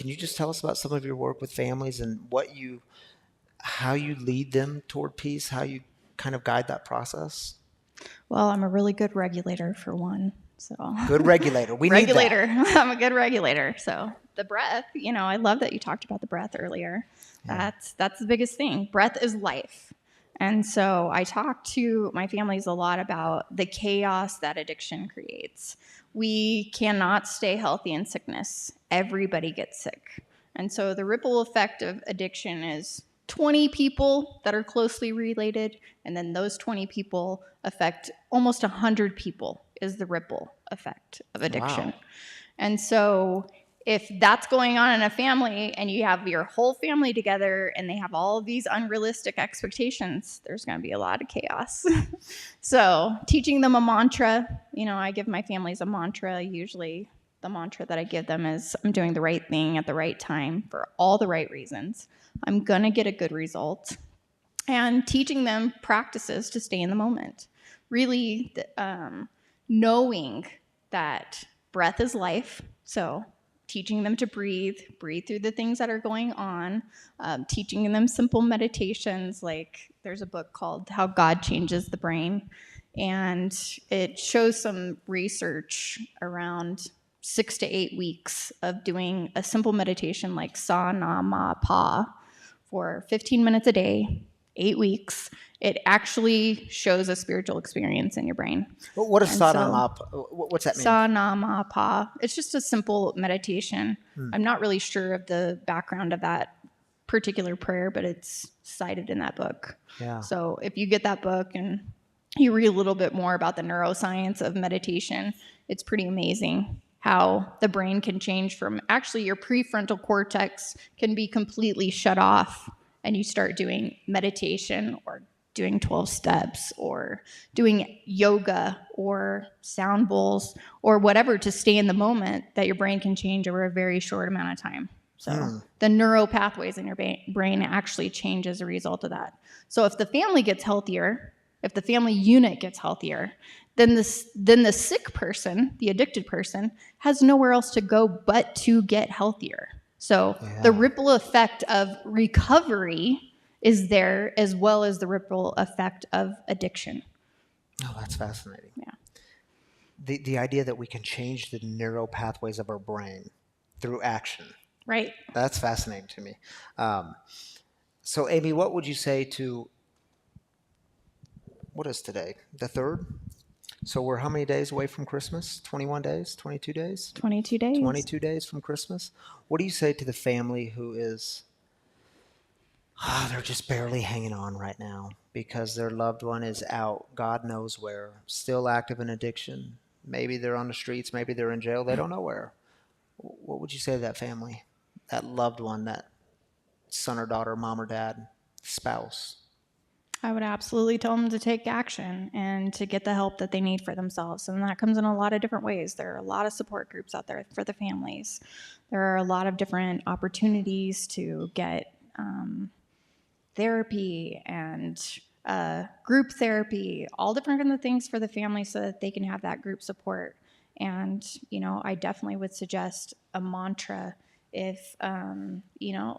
you just tell us about some of your work with families and how you lead them toward peace, how you kind of guide that process? Well, I'm a really good regulator for one. So good regulator. We regulator. need that. I'm a good regulator. So the breath, I love that you talked about the breath earlier. Yeah. That's the biggest thing. Breath is life. And so I talk to my families a lot about the chaos that addiction creates. We cannot stay healthy in sickness. Everybody gets sick. And so the ripple effect of addiction is 20 people that are closely related, and then those 20 people affect almost 100 people is the ripple effect of addiction. Wow. And so if that's going on in a family and you have your whole family together and they have all of these unrealistic expectations, there's going to be a lot of chaos. So teaching them a mantra, I give my families a mantra. Usually the mantra that I give them is I'm doing the right thing at the right time for all the right reasons. I'm going to get a good result. And teaching them practices to stay in the moment. Really knowing that breath is life. So teaching them to breathe through the things that are going on, teaching them simple meditations. Like there's a book called How God Changes the Brain. And it shows some research around 6 to 8 weeks of doing a simple meditation like Sa Na Ma Pa for 15 minutes a day, 8 weeks. It actually shows a spiritual experience in your brain. What is Sa Na Ma Pa? What's that mean? Sa Na Ma Pa. It's just a simple meditation. I'm not really sure of the background of that particular prayer, but it's cited in that book. Yeah. So if you get that book and you read a little bit more about the neuroscience of meditation, it's pretty amazing how the brain can change from actually your prefrontal cortex can be completely shut off and you start doing meditation or doing 12 steps or doing yoga or sound bowls or whatever to stay in the moment, that your brain can change over a very short amount of time. So the neural pathways in your brain actually change as a result of that. So if the family gets healthier, if the family unit gets healthier, then the sick person, the addicted person, has nowhere else to go but to get healthier. So the ripple effect of recovery is there as well as the ripple effect of addiction. Oh, that's fascinating. Yeah. The idea that we can change the neural pathways of our brain through action. Right. That's fascinating to me. So, Amy, what would you say to, what is today? The 3rd? So we're how many days away from Christmas? 21 days? 22 days? 22 days. 22 days from Christmas. What do you say to the family who is, they're just barely hanging on right now because their loved one is out, God knows where, still active in addiction. Maybe they're on the streets, maybe they're in jail, they don't know where. What would you say to that family, that loved one, that son or daughter, mom or dad, spouse? I would absolutely tell them to take action and to get the help that they need for themselves. And that comes in a lot of different ways. There are a lot of support groups out there for the families. There are a lot of different opportunities to get therapy and group therapy, all different kind of things for the family so that they can have that group support. And, I definitely would suggest a mantra if, a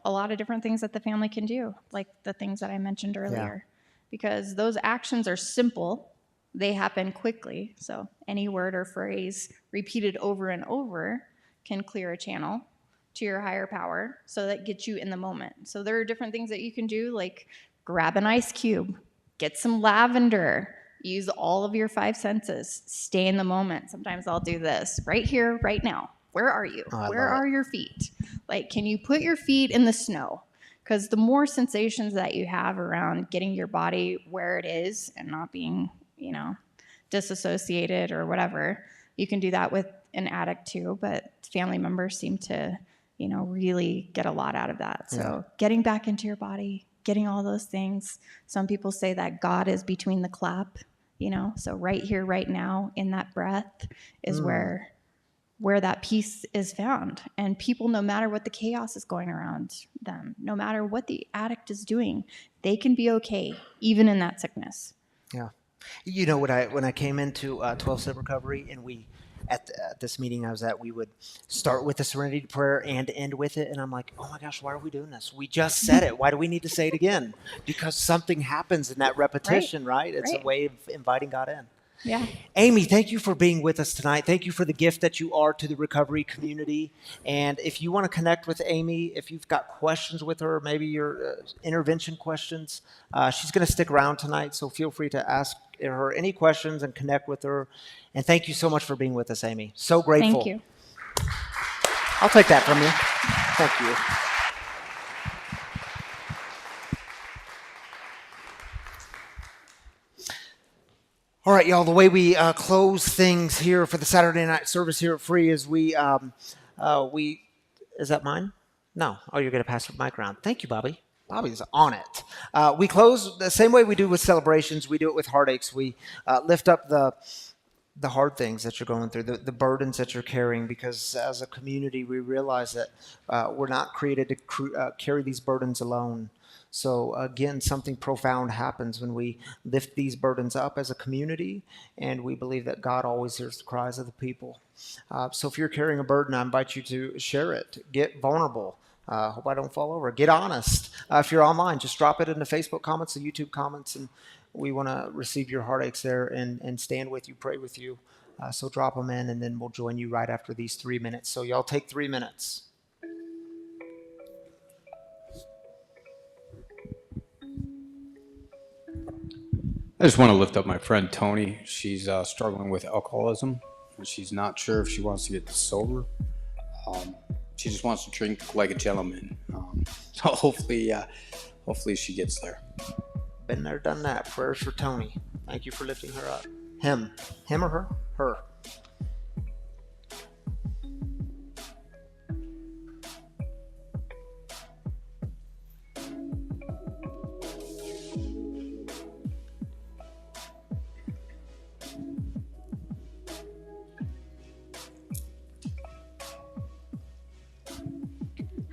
lot of different things that the family can do, like the things that I mentioned earlier. Yeah. Because those actions are simple, They happen quickly. So any word or phrase repeated over and over can clear a channel to your higher power. So that gets you in the moment. So there are different things that you can do, like grab an ice cube, get some lavender, use all of your 5 senses, stay in the moment. Sometimes I'll do this right here, right now. Where are you? Oh, I Where love are your feet? Like, can you put your feet in the snow? Because the more sensations that you have around getting your body where it is and not being, disassociated or whatever, you can do that with an addict too. But family members seem to, really get a lot out of that. So getting back into your body, getting all those things. Some people say that God is between the clap, so right here, right now, in that breath is where that peace is found. And people, no matter what the chaos is going around them, no matter what the addict is doing, they can be okay, even in that sickness. Yeah. When I came into 12-step recovery, and we at this meeting I was at, we would start with the serenity prayer and end with it, and I'm like, oh my gosh, why are we doing this? We just said it. Why do we need to say it again? Because something happens in that repetition, right? It's a way of inviting God in. Yeah. Amy, thank you for being with us tonight. Thank you for the gift that you are to the recovery community. And if you want to connect with Amy, if you've got questions with her, maybe your intervention questions, she's going to stick around tonight. So feel free to ask her any questions and connect with her. And thank you so much for being with us, Amy. So grateful. Thank you. I'll take that from you. Thank you. All right, y'all, the way we close things here for the Saturday night service here at Free is is that mine? No. Oh, you're going to pass the mic around. Thank you, Bobby. Bobby's on it. We close the same way we do with celebrations. We do it with heartaches. We lift up the hard things that you're going through, the burdens that you're carrying, because as a community, we realize that we're not created to carry these burdens alone. So again, something profound happens when we lift these burdens up as a community, and we believe that God always hears the cries of the people. So if you're carrying a burden, I invite you to share it. Get vulnerable. Hope I don't fall over. Get honest. If you're online, just drop it in the Facebook comments, the YouTube comments, and we want to receive your heartaches there and stand with you, pray with you. So drop them in, and then we'll join you right after these 3 minutes. So y'all take 3 minutes. I just want to lift up my friend Tony. She's struggling with alcoholism, and she's not sure if she wants to get sober. She just wants to drink like a gentleman. So hopefully she gets there. Been there, done that. Prayers for Tony. Thank you for lifting her up. Him or her? Her.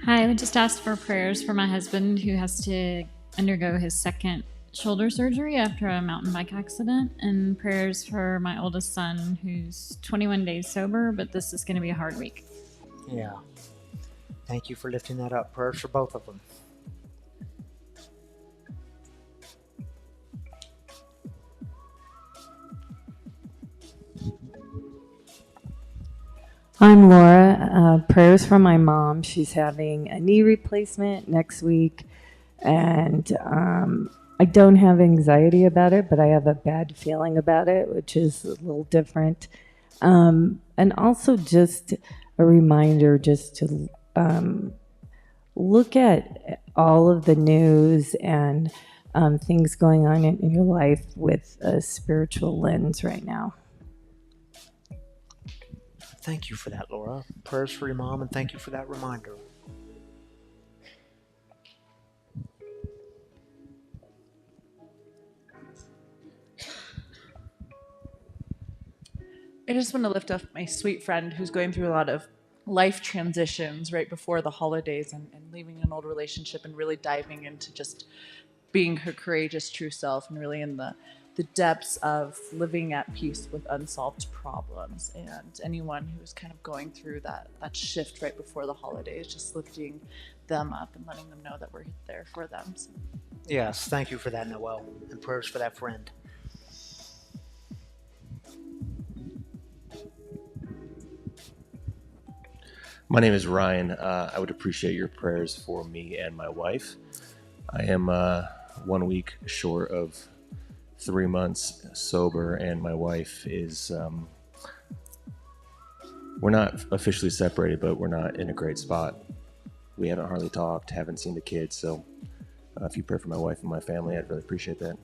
Hi, I would just ask for prayers for my husband who has to undergo his second shoulder surgery after a mountain bike accident, and prayers for my oldest son who's 21 days sober, but this is going to be a hard week. Yeah. Thank you for lifting that up. Prayers for both of them. I'm Laura. Prayers for my mom. She's having a knee replacement next week, and I don't have anxiety about it, but I have a bad feeling about it, which is a little different. And also just a reminder just to look at all of the news and things going on in your life with a spiritual lens right now. Thank you for that, Laura. Prayers for your mom, and thank you for that reminder. I just want to lift up my sweet friend who's going through a lot of life transitions right before the holidays and leaving an old relationship and really diving into just being her courageous true self and really in the depths of living at peace with unsolved problems. And anyone who's kind of going through that shift right before the holidays, just lifting them up and letting them know that we're there for them. So. Yes, thank you for that, Noelle, and prayers for that friend. My name is Ryan. I would appreciate your prayers for me and my wife. I am 1 week short of 3 months sober, and my wife is, we're not officially separated, but we're not in a great spot. We haven't hardly talked, haven't seen the kids, so if you pray for my wife and my family, I'd really appreciate that.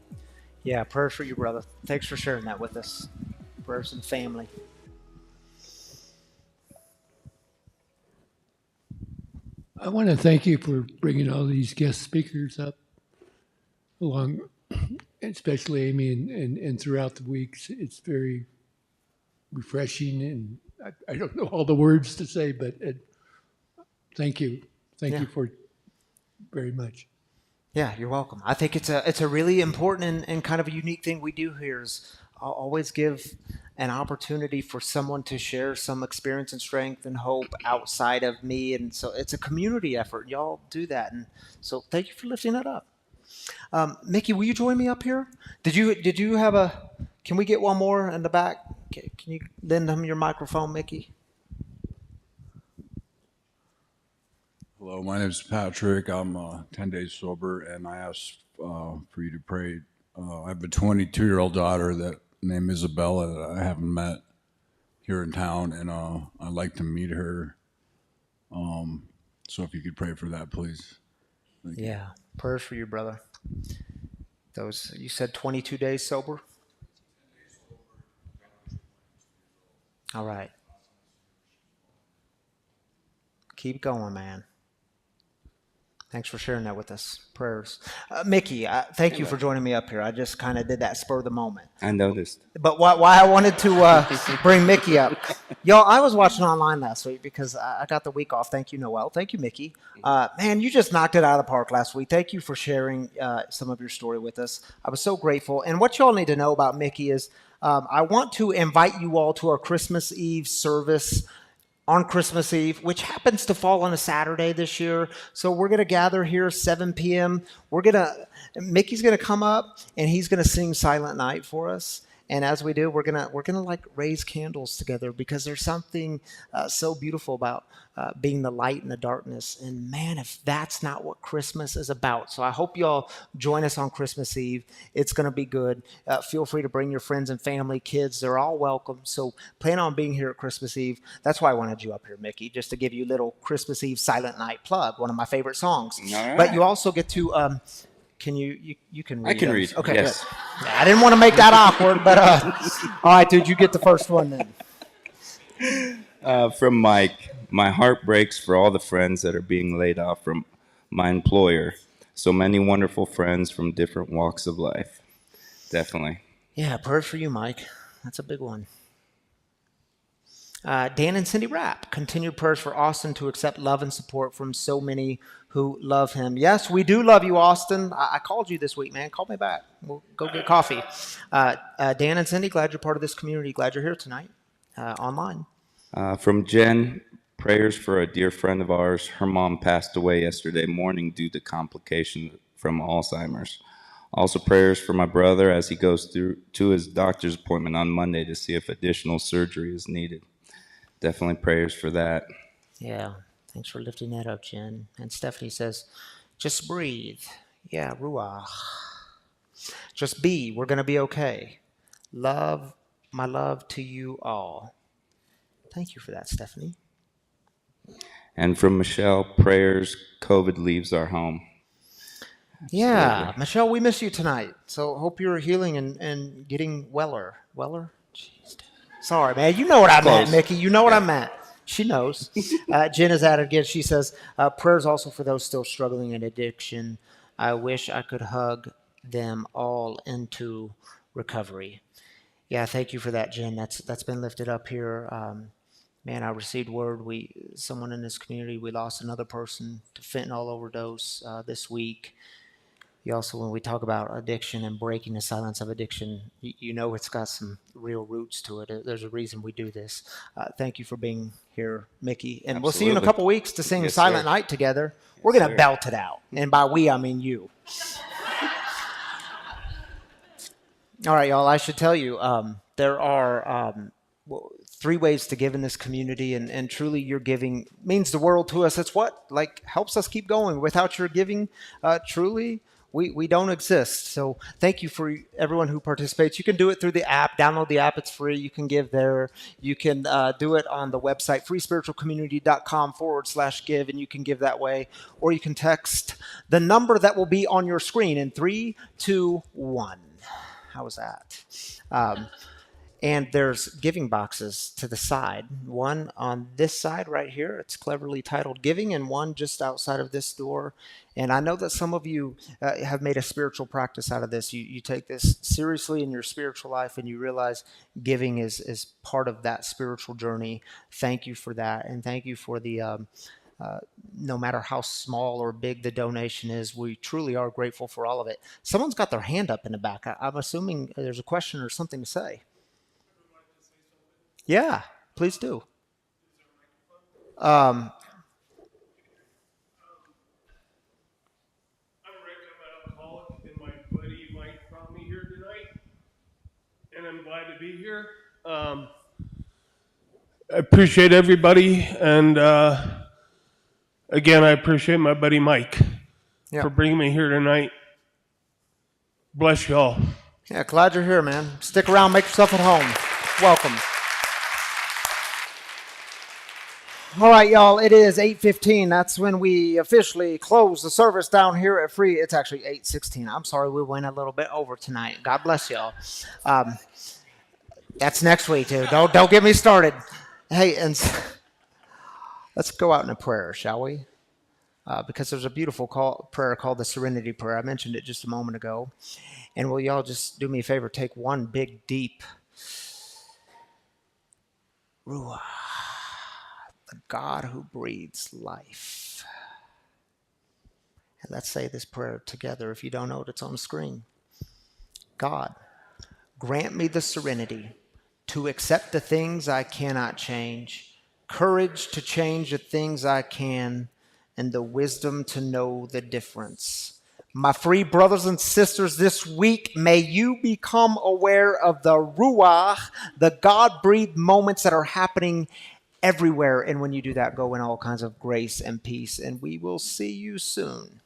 Yeah, prayers for you, brother. Thanks for sharing that with us. Prayers and family. I want to thank you for bringing all these guest speakers up along, especially Amy, and throughout the weeks. It's very refreshing, and I don't know all the words to say, but thank you. Thank you for very much. Yeah, you're welcome. I think it's a really important and kind of a unique thing we do here is I'll always give an opportunity for someone to share some experience and strength and hope outside of me. And so it's a community effort. Y'all do that. And so thank you for lifting that up. Mickey, will you join me up here? Did you have can we get one more in the back? Can you lend him your microphone, Mickey? Hello, my name is Patrick. I'm 10 days sober, and I asked for you to pray. I have a 22-year-old daughter named Isabella that I haven't met here in town, and I'd like to meet her. So if you could pray for that, please. Thank you. Yeah, prayers for you, brother. You said 22 days sober? All right. Keep going, man. Thanks for sharing that with us. Prayers. Mickey, thank you for joining me up here. I just kind of did that spur of the moment. I noticed. But why I wanted to bring Mickey up. Y'all, I was watching online last week because I got the week off. Thank you, Noel. Thank you, Mickey. Man, you just knocked it out of the park last week. Thank you for sharing some of your story with us. I was so grateful. And what y'all need to know about Mickey is I want to invite you all to our Christmas Eve service on Christmas Eve, which happens to fall on a Saturday this year. So we're going to gather here 7 p.m. Mickey's going to come up and he's going to sing Silent Night for us. And as we do, we're gonna like raise candles together because there's something so beautiful about being the light in the darkness. And man, if that's not what Christmas is about. So I hope y'all join us on Christmas Eve. It's gonna be good. Feel free to bring your friends and family, kids. They're all welcome. So plan on being here at Christmas Eve. That's why I wanted you up here, Mickey, just to give you a little Christmas Eve Silent Night plug, one of my favorite songs. All right. But you also get to can you can read? I can read. Okay, yes. good. I didn't want to make that awkward, but all right, dude, you get the first one then. From Mike, my heart breaks for all the friends that are being laid off from my employer. So many wonderful friends from different walks of life. Definitely. Yeah, prayers for you, Mike. That's a big one. Dan and Cindy Rapp, continued prayers for Austin to accept love and support from so many who love him. Yes, we do love you, Austin. I called you this week, man. Call me back. We'll go get coffee. Dan and Cindy, glad you're part of this community. Glad you're here tonight online. From Jen, prayers for a dear friend of ours. Her mom passed away yesterday morning due to complications from Alzheimer's. Also prayers for my brother as he goes through to his doctor's appointment on Monday to see if additional surgery is needed. Definitely prayers for that. Yeah, thanks for lifting that up, Jen. And Stephanie says, just breathe. Yeah, ruach. Just be. We're going to be okay. Love, my love to you all. Thank you for that, Stephanie. And from Michelle, prayers, COVID leaves our home. Yeah, Absolutely. Michelle, we miss you tonight. So hope you're healing and getting weller. Weller? Jeez. Sorry, man. You know what I meant, Mickey. You know what I meant. She knows. Jen is at it again. She says, prayers also for those still struggling in addiction. I wish I could hug them all into recovery. Yeah, thank you for that, Jen. That's been lifted up here. Man, I received word someone in this community, we lost another person to fentanyl overdose this week. You also, when we talk about addiction and breaking the silence of addiction, you know it's got some real roots to it. There's a reason we do this. Thank you for being here, Mickey. And We'll see you in a couple weeks to sing Silent Night together. We're going to belt it out. And by we, I mean you. All right, y'all, I should tell you, there are three ways to give in this community, and truly your giving means the world to us. It's what helps us keep going. Without your giving, truly we don't exist. So thank you for everyone who participates. You can do it through the app. Download the app. It's free. You can give there. You can do it on the website, freespiritualcommunity.com/give, and you can give that way. Or you can text the number that will be on your screen in 3, 2, 1. How was that? And there's giving boxes to the side. One on this side right here. It's cleverly titled Giving, and one just outside of this door. And I know that some of you have made a spiritual practice out of this. You take this seriously in your spiritual life, and you realize giving is part of that spiritual journey. Thank you for that. And thank you for the, no matter how small or big the donation is, we truly are grateful for all of it. Someone's got their hand up in the back. I'm assuming there's a question or something to say. Yeah, please do. I'm Rick. I'm an alcoholic, and my buddy Mike brought me here tonight, and I'm glad to be here. I appreciate everybody, and again, I appreciate my buddy Mike for bringing me here tonight. Bless you all. Yeah, glad you're here, man. Stick around, make yourself at home. Welcome. All right, y'all, it is 8:15. That's when we officially close the service down here at Free. It's actually 8:16. I'm sorry we went a little bit over tonight. God bless y'all. That's next week, too. Don't get me started. Hey, and let's go out in a prayer, shall we? Because there's a beautiful prayer called the Serenity Prayer. I mentioned it just a moment ago. And will y'all just do me a favor? Take one big, deep Ruah. The God who breathes life. And let's say this prayer together. If you don't know it, it's on the screen. God, grant me the serenity to accept the things I cannot change, courage to change the things I can, and the wisdom to know the difference. My free brothers and sisters, this week, may you become aware of the Ruach, the God-breathed moments that are happening everywhere. And when you do that, go in all kinds of grace and peace. And we will see you soon.